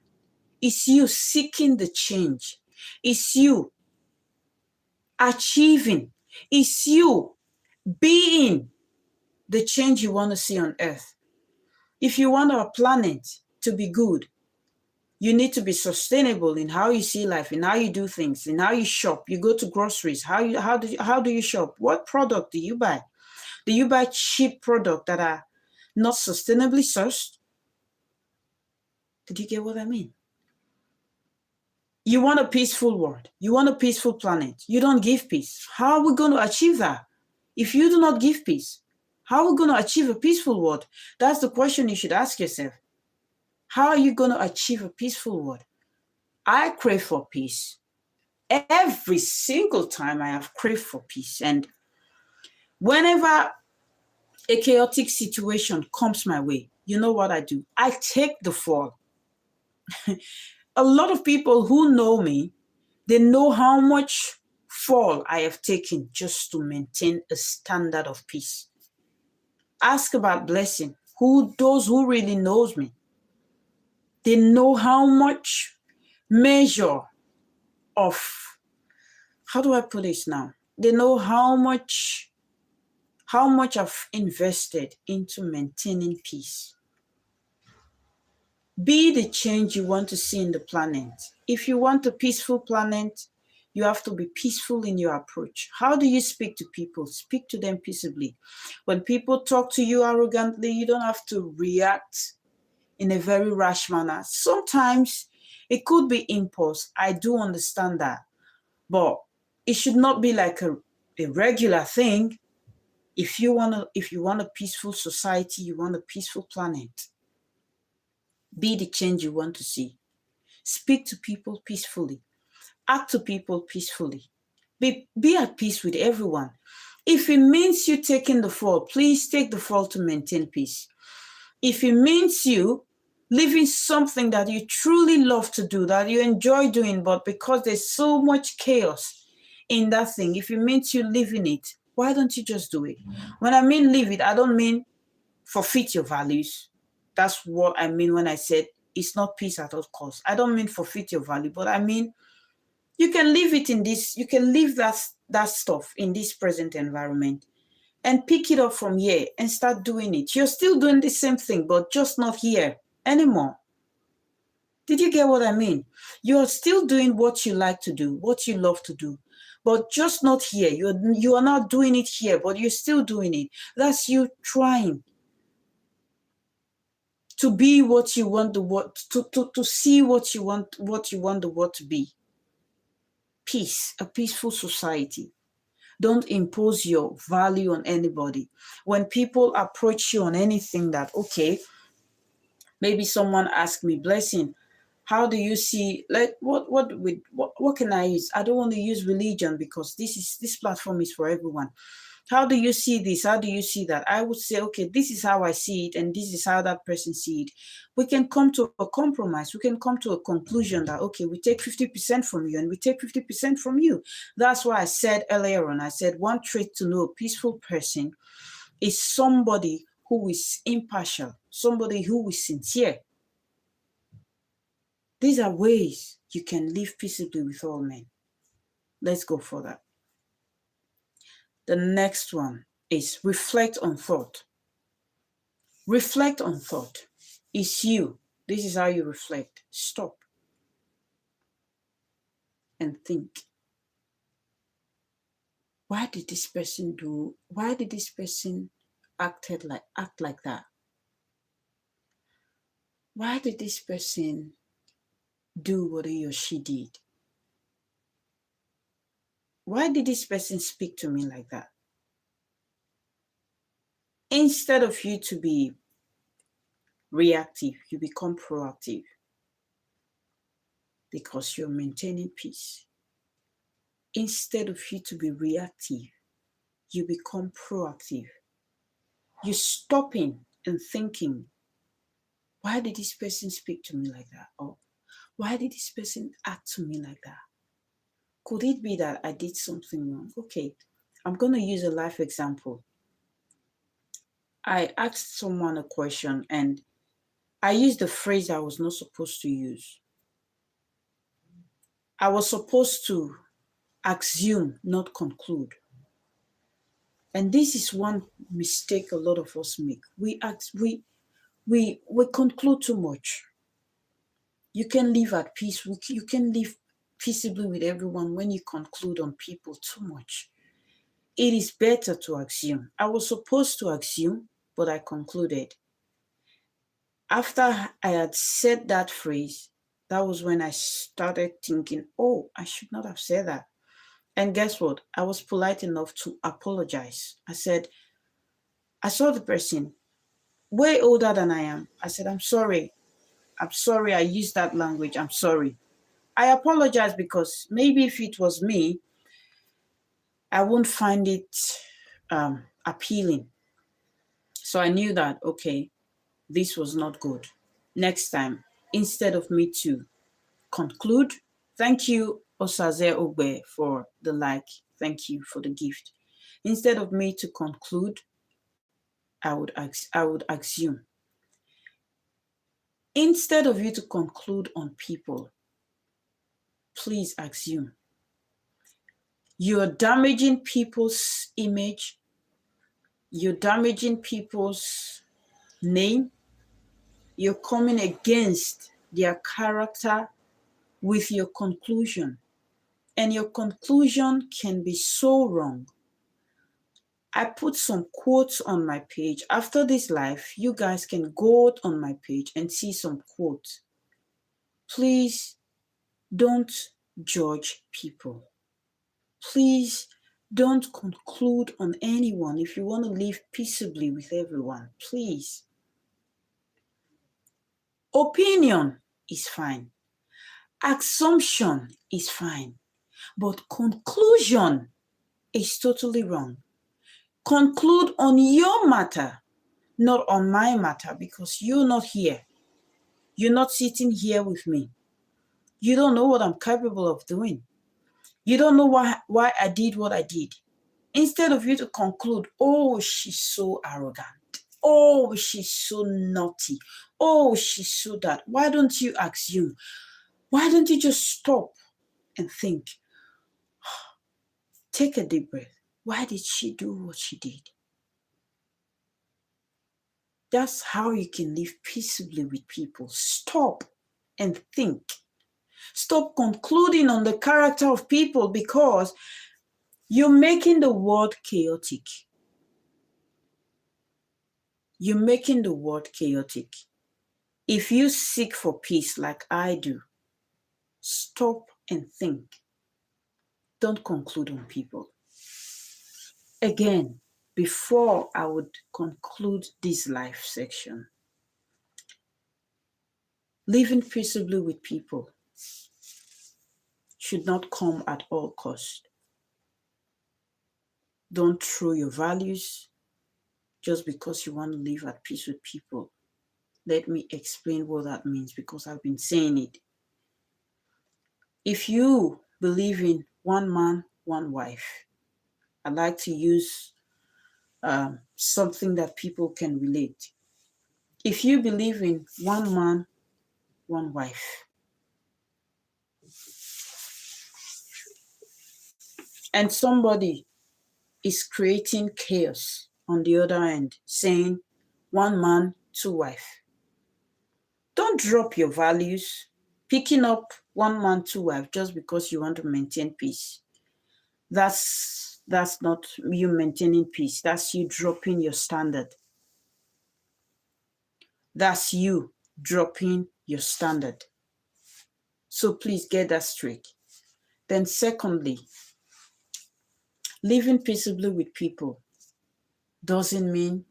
is you seeking the change. It's you achieving. It's you being the change you want to see on earth. If you want our planet to be good, you need to be sustainable in how you see life, in how you do things, in how you shop. You go to groceries. How do you shop? What product do you buy? Do you buy cheap products that are not sustainably sourced? Did you get what I mean? You want a peaceful world. You want a peaceful planet. You don't give peace. How are we going to achieve that? If you do not give peace, how are we going to achieve a peaceful world? That's the question you should ask yourself. How are you going to achieve a peaceful world? I crave for peace. Every single time I have craved for peace. And whenever a chaotic situation comes my way, you know what I do? I take the fall. A lot of people who know me, they know how much fall I have taken just to maintain a standard of peace. Ask about blessing. Those who really knows me, they know how much measure of, how do I put this now? They know how much I've invested into maintaining peace. Be the change you want to see in the planet. If you want a peaceful planet, you have to be peaceful in your approach. How do you speak to people? Speak to them peaceably. When people talk to you arrogantly, you don't have to react in a very rash manner. Sometimes it could be impulse. I do understand that. But it should not be like a regular thing. If you want a peaceful society, you want a peaceful planet, be the change you want to see. Speak to people peacefully. Act to people peacefully. Be at peace with everyone. If it means you taking the fall, please take the fall to maintain peace. If it means you living something that you truly love to do, that you enjoy doing, but because there's so much chaos in that thing, if it means you living it, why don't you just do it? When I mean live it, I don't mean forfeit your values. That's what I mean when I said it's not peace at all costs. I don't mean forfeit your value, but I mean you can leave it in this, you can leave that stuff in this present environment and pick it up from here and start doing it. You're still doing the same thing, but just not here anymore. Did you get what I mean? You're still doing what you like to do, what you love to do, but just not here. You are not doing it here, but you're still doing it. That's you trying to be what you want the world to see what you want the world to be. Peace, a peaceful society. Don't impose your value on anybody. When people approach you on anything that, okay, maybe someone asked me, Blessing, how do you see, like, what can I use? I don't want to use religion because this platform is for everyone. How do you see this? How do you see that? I would say, okay, this is how I see it, and this is how that person see it. We can come to a compromise. We can come to a conclusion that, okay, we take 50% from you and we take 50% from you. That's why I said earlier on, I said one trait to know a peaceful person is somebody who is impartial, somebody who is sincere. These are ways you can live peaceably with all men. Let's go for that. The next one is reflect on thought. Reflect on thought. It's you. This is how you reflect. Stop and think. Why did this person act like that? Why did this person do what he or she did? Why did this person speak to me like that? Instead of you to be reactive, you become proactive because you're maintaining peace. Instead of you to be reactive, you become proactive. You're stopping and thinking, why did this person speak to me like that? Or why did this person act to me like that? Could it be that I did something wrong? Okay, I'm going to use a life example. I asked someone a question and I used a phrase I was not supposed to use. I was supposed to assume, not conclude. And this is one mistake a lot of us make. We conclude too much. You can live at peace. You can live peaceably with everyone when you conclude on people too much. It is better to assume. I was supposed to assume, but I concluded. After I had said that phrase, that was when I started thinking, oh, I should not have said that. And guess what? I was polite enough to apologize. I said, I saw the person way older than I am. I said, I'm sorry. I'm sorry I used that language. I'm sorry. I apologize because maybe if it was me, I wouldn't find it appealing. So I knew that, okay, this was not good. Next time, instead of me to conclude, thank you, Osaze Ogbe, for the like. Thank you for the gift. Instead of me to conclude, I would assume. Instead of you to conclude on people, please assume. You're damaging people's image. You're damaging people's name. You're coming against their character with your conclusion. And your conclusion can be so wrong. I put some quotes on my page. After this live, you guys can go on my page and see some quotes. Please don't judge people. Please don't conclude on anyone if you want to live peaceably with everyone. Please. Opinion is fine. Assumption is fine. But conclusion is totally wrong. Conclude on your matter, not on my matter, because you're not here. You're not sitting here with me. You don't know what I'm capable of doing. You don't know why I did what I did. Instead of you to conclude, oh, she's so arrogant. Oh, she's so naughty. Oh, she's so that. Why don't you assume? Why don't you just stop and think? Take a deep breath. Why did she do what she did? That's how you can live peaceably with people. Stop and think. Stop concluding on the character of people because you're making the world chaotic. You're making the world chaotic. If you seek for peace like I do, stop and think. Don't conclude on people. Again, before I would conclude this live section, living peaceably with people should not come at all cost. Don't throw your values just because you want to live at peace with people. Let me explain what that means because I've been saying it. If you believe in one man, one wife, I like to use something that people can relate. If you believe in one man, one wife, and somebody is creating chaos on the other end, saying one man, two wife, don't drop your values, picking up one man, two wife just because you want to maintain peace. That's not you maintaining peace. That's you dropping your standard. That's you dropping your standard. So please get that straight. Then secondly, living peaceably with people doesn't mean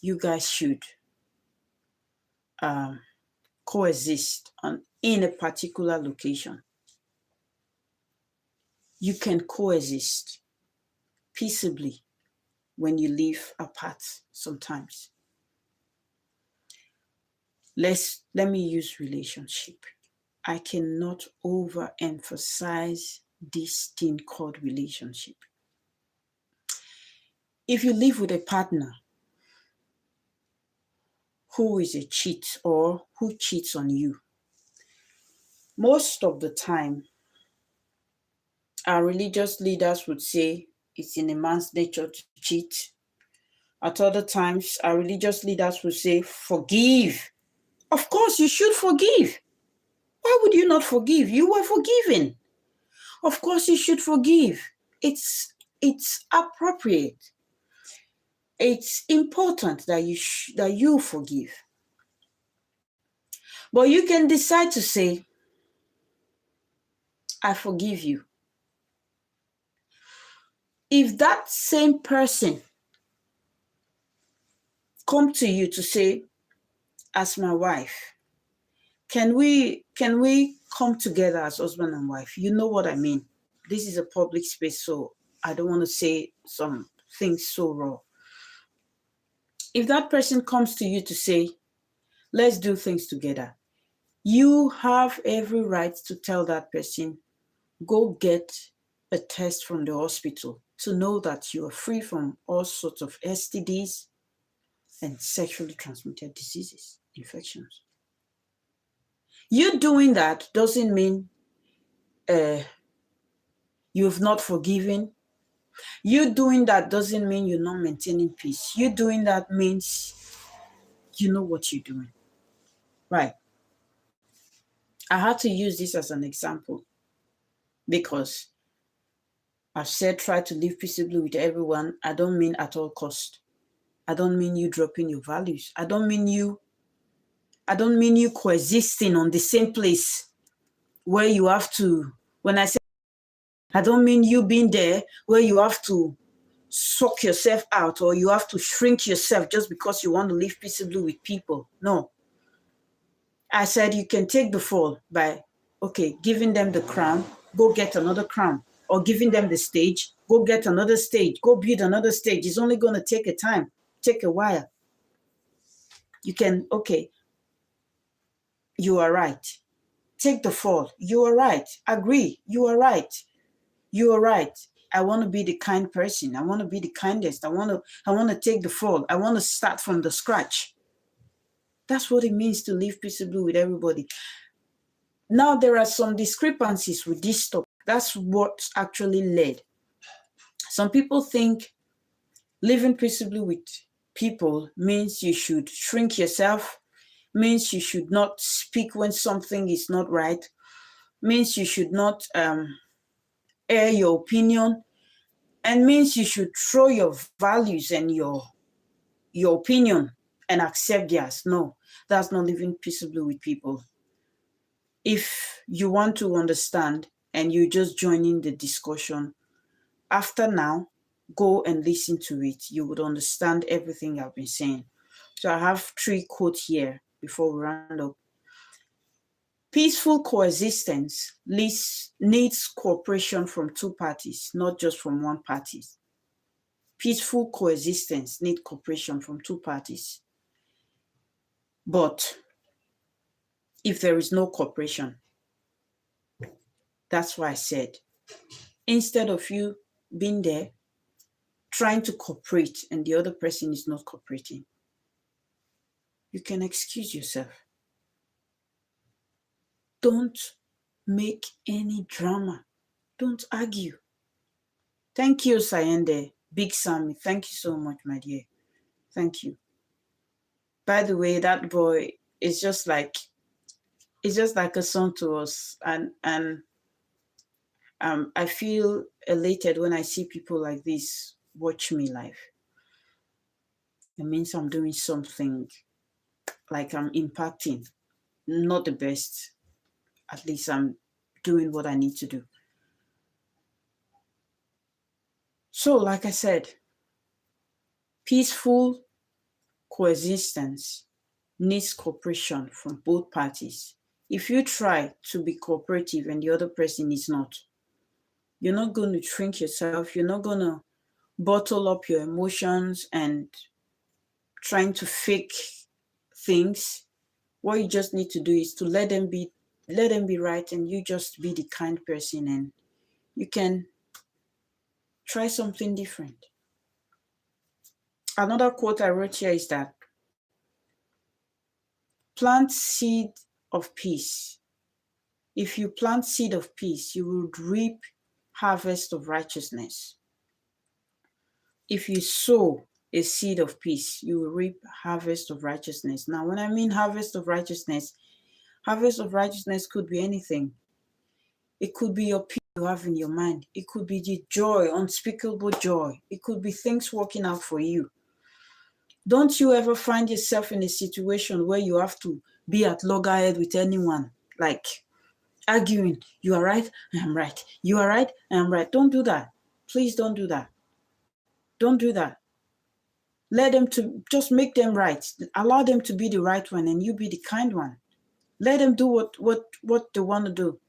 you guys should coexist in a particular location. You can coexist peaceably when you live apart sometimes. Let me use relationship. I cannot overemphasize this thing called relationship. If you live with a partner who is a cheat or who cheats on you, most of the time, our religious leaders would say it's in a man's nature to cheat. At other times, our religious leaders would say, forgive. Of course, you should forgive. Why would you not forgive? You were forgiven. Of course, you should forgive. It's appropriate. It's important that you forgive. But you can decide to say, I forgive you. If that same person come to you to say, as my wife, can we come together as husband and wife? You know what I mean. This is a public space, so I don't want to say some things so raw. If that person comes to you to say, let's do things together, you have every right to tell that person, go get a test from the hospital to know that you are free from all sorts of STDs and sexually transmitted diseases, infections. You doing that doesn't mean You've not forgiven. You doing that doesn't mean you're not maintaining peace. You doing that means you know what you're doing. Right. I had to use this as an example because I've said try to live peaceably with everyone. I don't mean at all cost. I don't mean you dropping your values. I don't mean you coexisting on the same place where you have to, when I say, I don't mean you being there where you have to suck yourself out or you have to shrink yourself just because you want to live peaceably with people. No. I said you can take the fall by, okay, giving them the crown, go get another crown. Or giving them the stage, go get another stage, go build another stage. It's only going to take a time, take a while. You can, okay, you are right. Take the fall. You are right. Agree. You are right. You are right. I want to be the kind person. I want to be the kindest. I want to take the fall. I want to start from the scratch. That's what it means to live peaceably with everybody. Now, there are some discrepancies with this topic. That's what actually led. Some people think living peaceably with people means you should shrink yourself, means you should not speak when something is not right, means you should not air your opinion, and means you should throw your values and your opinion and accept theirs. No, that's not living peaceably with people. If you want to understand and you just join in the discussion, after now, go and listen to it. You would understand everything I've been saying. So I have 3 quotes here before we round up. Peaceful coexistence needs cooperation from 2 parties, not just from 1 party. Peaceful coexistence needs cooperation from 2 parties. But if there is no cooperation, that's why I said, instead of you being there, trying to cooperate and the other person is not cooperating, you can excuse yourself. Don't make any drama. Don't argue. Thank you, Sayende. Big Sammy. Thank you so much, my dear. Thank you. By the way, that boy is just like a son to us. And I feel elated when I see people like this watch me live. It means I'm doing something, like I'm impacting. Not the best. At least I'm doing what I need to do. So, like I said, peaceful coexistence needs cooperation from both parties. If you try to be cooperative and the other person is not, you're not going to shrink yourself. You're not going to bottle up your emotions and trying to fake things. What you just need to do is to let them be right, and you just be the kind person, and you can try something different. Another quote I wrote here is that plant seed of peace. If you plant seed of peace, you will reap harvest of righteousness. If you sow a seed of peace, you will reap harvest of righteousness. Now, when I mean harvest of righteousness could be anything. It could be your peace you have in your mind. It could be the joy, unspeakable joy. It could be things working out for you. Don't you ever find yourself in a situation where you have to be at loggerhead with anyone, like arguing, you are right, I am right. You are right, I am right. Don't do that. Please don't do that. Don't do that. Let them to just make them right. Allow them to be the right one and you be the kind one. Let them do what they want to do.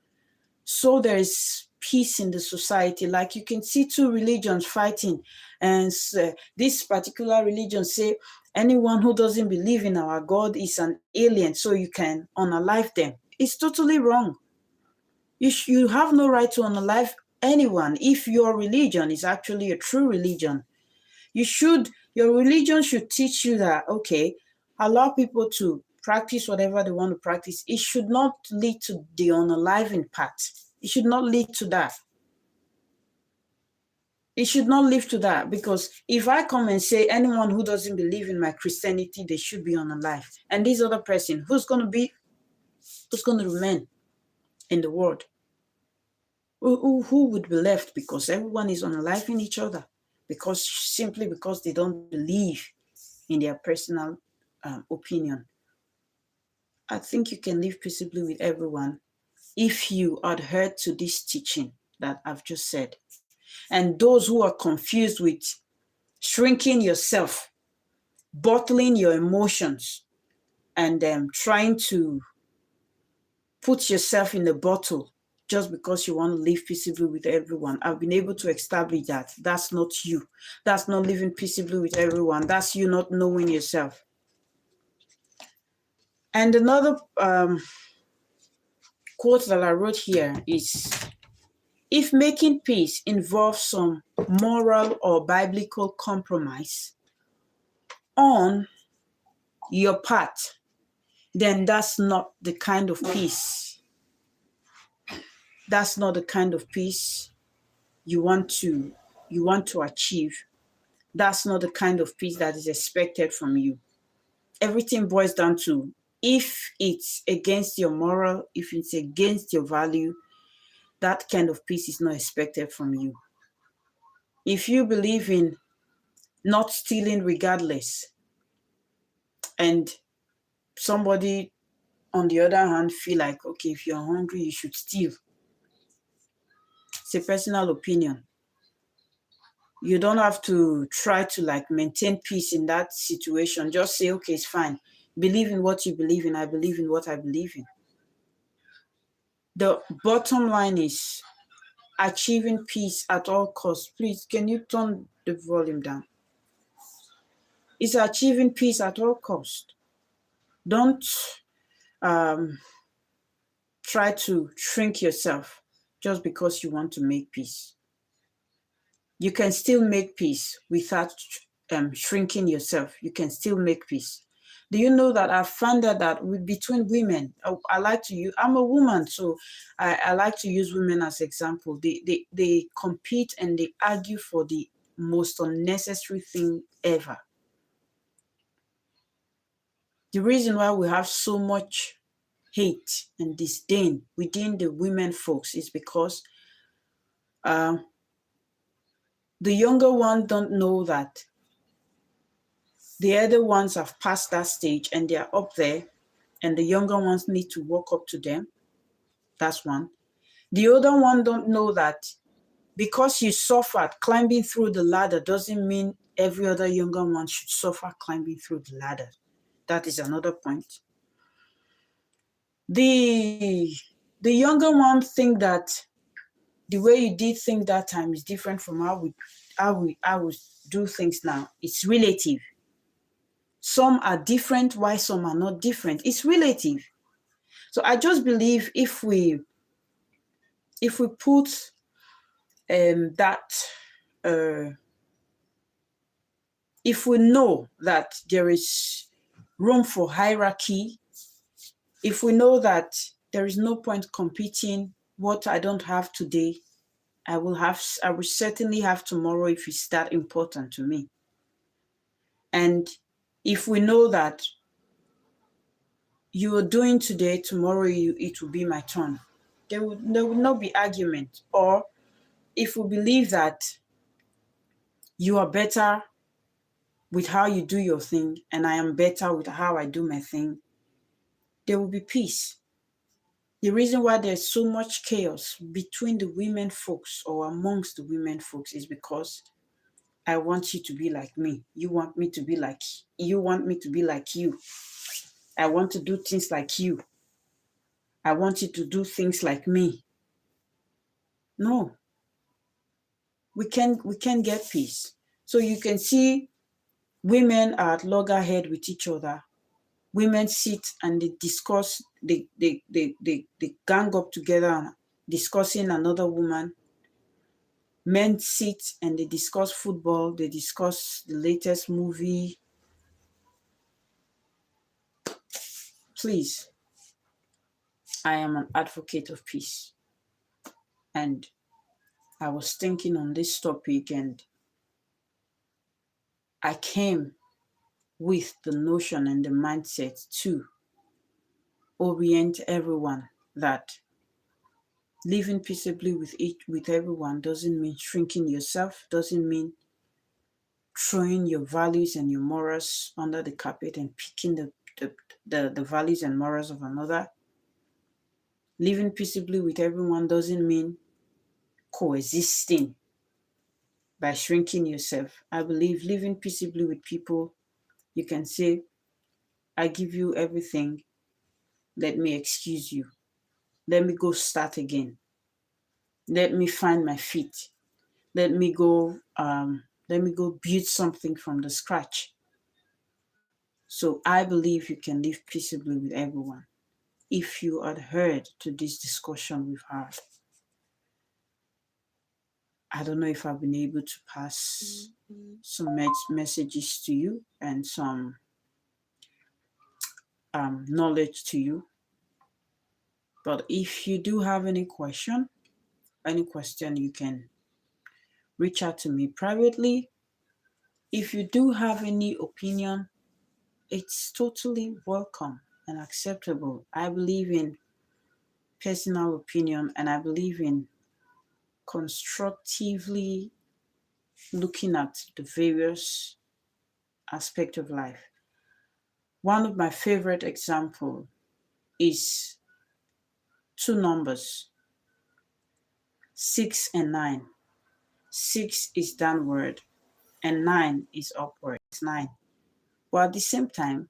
So there is peace in the society. Like you can see 2 religions fighting, and this particular religion say anyone who doesn't believe in our God is an alien, so you can unalive them. It's totally wrong. You have no right to unalive anyone if your religion is actually a true religion. Your religion should teach you that, okay, allow people to practice whatever they want to practice. It should not lead to the unaliving part. It should not lead to that. It should not live to that, because if I come and say anyone who doesn't believe in my Christianity, they should be unalive, and this other person, who's going to remain in the world? Who would be left? Because everyone is unaliving each other, simply because they don't believe in their personal opinion. I think you can live peaceably with everyone if you adhere to this teaching that I've just said. And those who are confused with shrinking yourself, bottling your emotions, and trying to put yourself in a bottle just because you want to live peaceably with everyone, I've been able to establish that that's not you. That's not living peaceably with everyone. That's you not knowing yourself. And another quote that I wrote here is, if making peace involves some moral or biblical compromise on your part, then that's not the kind of peace. That's not the kind of peace you want to achieve. That's not the kind of peace that is expected from you. Everything boils down to, if it's against your moral, if it's against your value, that kind of peace is not expected from you. If you believe in not stealing regardless, and somebody on the other hand feel like, okay, if you're hungry, you should steal. It's a personal opinion. You don't have to try to like maintain peace in that situation. Just say, okay, it's fine. Believe in what you believe in. I believe in what I believe in. The bottom line is achieving peace at all costs. Please, can you turn the volume down? It's achieving peace at all costs. Don't try to shrink yourself just because you want to make peace. You can still make peace without shrinking yourself. You can still make peace. Do you know that I found that between women, I like to use, I'm a woman, so I like to use women as example. They compete and they argue for the most unnecessary thing ever. The reason why we have so much hate and disdain within the women folks is because the younger ones don't know that the other ones have passed that stage and they're up there, and the younger ones need to walk up to them. That's one. The older one don't know that because you suffered climbing through the ladder doesn't mean every other younger one should suffer climbing through the ladder. That is another point. The younger one think that the way you did things that time is different from how we do things now. It's relative. Some are different, while some are not different. It's relative. So I just believe if we put if we know that there is room for hierarchy, if we know that there is no point competing, what I don't have today, I will certainly have tomorrow if it's that important to me. And if we know that you are doing today, tomorrow it will be my turn, there will not be argument. Or if we believe that you are better with how you do your thing and I am better with how I do my thing, there will be peace. The reason why there's so much chaos between the women folks or amongst the women folks is because I want you to be like me. You want me to be like you. I want to do things like you. I want you to do things like me. No, we can't get peace. So you can see women are at loggerhead with each other. Women sit and they discuss, they gang up together and discussing another woman. Men sit and they discuss football, they discuss the latest movie. Please, I am an advocate of peace. And I was thinking on this topic and I came with the notion and the mindset to orient everyone that living peaceably with everyone doesn't mean shrinking yourself, doesn't mean throwing your values and your morals under the carpet and picking the values and morals of another. Living peaceably with everyone doesn't mean coexisting by shrinking yourself. I believe living peaceably with people, you can say, I give you everything. Let me excuse you. Let me go start again. Let me find my feet. Let me go build something from the scratch. So I believe you can live peaceably with everyone if you adhered to this discussion we've had. I don't know if I've been able to pass some messages to you and some knowledge to you. But if you do have any question, you can reach out to me privately. If you do have any opinion, it's totally welcome and acceptable. I believe in personal opinion and I believe in constructively looking at the various aspects of life. One of my favorite examples is two numbers, 6 and 9. 6 is downward and 9 is upward. It's 9. But at the same time,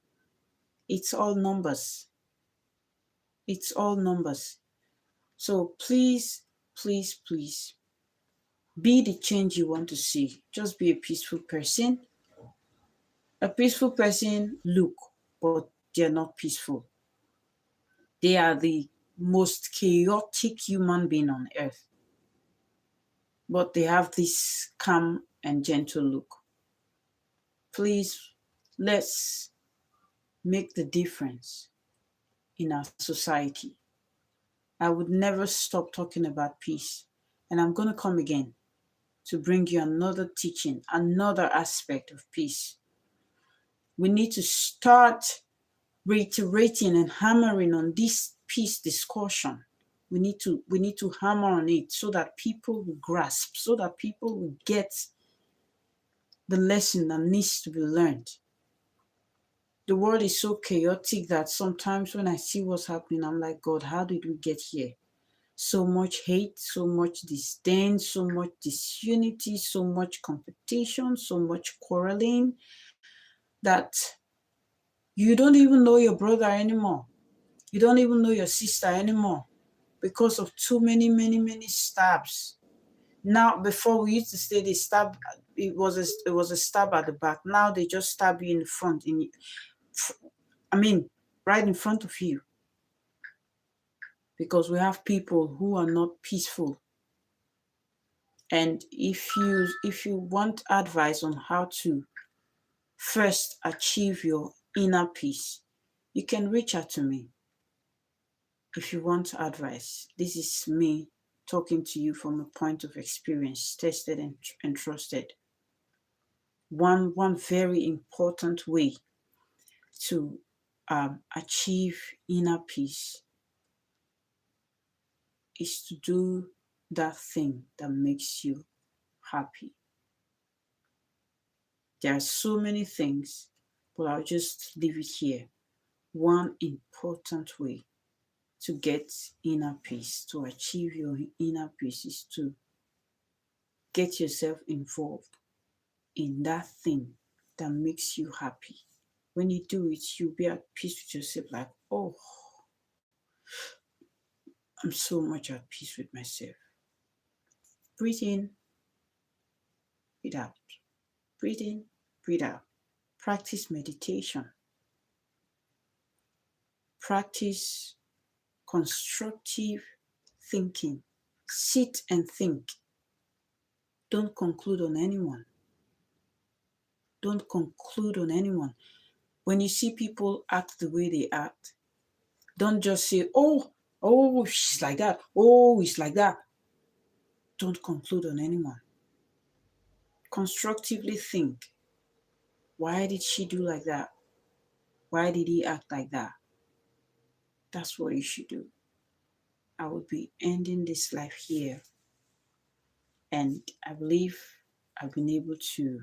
it's all numbers. It's all numbers. So please, please, please be the change you want to see. Just be a peaceful person. A peaceful person look, but they're not peaceful. They are the most chaotic human being on earth. But they have this calm and gentle look. Please, let's make the difference in our society. I would never stop talking about peace. And I'm going to come again to bring you another teaching, another aspect of peace. We need to start reiterating and hammering on this peace discussion. We need to hammer on it so that people will grasp, so that people will get the lesson that needs to be learned. The world is so chaotic that sometimes when I see what's happening, I'm like, God, how did we get here? So much hate, so much disdain, so much disunity, so much competition, so much quarreling that you don't even know your brother anymore. You don't even know your sister anymore because of too many, many, many stabs. Now, before we used to say they stab, it was a stab at the back. Now they just stab you in the front, right in front of you, because we have people who are not peaceful. And if you want advice on how to first achieve your inner peace, you can reach out to me. If you want advice, this is me talking to you from a point of experience, tested and trusted. One very important way to achieve inner peace is to do that thing that makes you happy. There are so many things, but I'll just leave it here. One important way to get inner peace, to achieve your inner peace, is to get yourself involved in that thing that makes you happy. When you do it, you'll be at peace with yourself, like, oh, I'm so much at peace with myself. Breathe in, breathe out. Breathe in, breathe out. Practice meditation. Practice constructive thinking. Sit and think. Don't conclude on anyone. Don't conclude on anyone. When you see people act the way they act, don't just say, oh, she's like that. Oh, he's like that. Don't conclude on anyone. Constructively think. Why did she do like that? Why did he act like that? That's what you should do. I would be ending this life here. And I believe I've been able to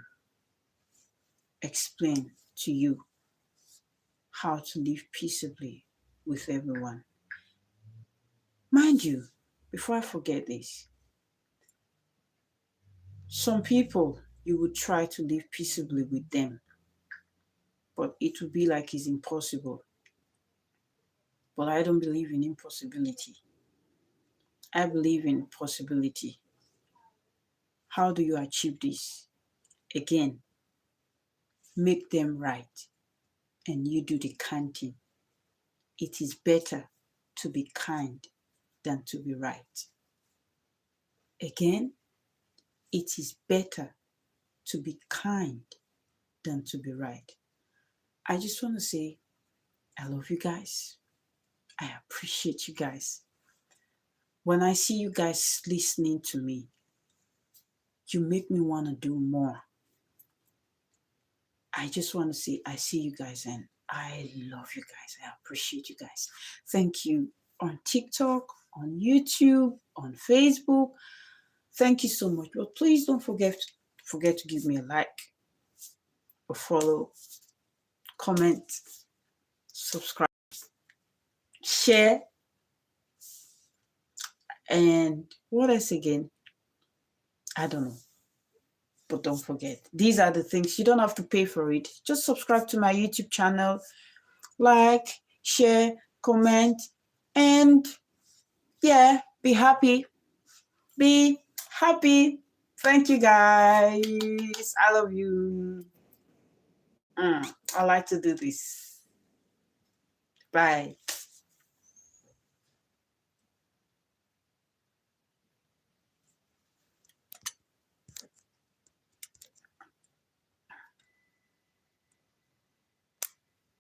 explain to you how to live peaceably with everyone. Mind you, before I forget this, some people you would try to live peaceably with them, but it would be like it's impossible. But I don't believe in impossibility. I believe in possibility. How do you achieve this? Again, make them right and you do the counting. It is better to be kind than to be right. Again, it is better to be kind than to be right. I just want to say, I love you guys. I appreciate you guys. When I see you guys listening to me, you make me want to do more. I just want to say, I see you guys and I love you guys. I appreciate you guys. Thank you on TikTok, on YouTube, on Facebook. Thank you so much. But please don't forget to give me a like, a follow, comment, subscribe, share, and what else again? I don't know. But don't forget, these are the things. You don't have to pay for it. Just subscribe to my YouTube channel, like, share, comment, and yeah, be happy. Be happy. Thank you guys. I love you. I like to do this. Bye.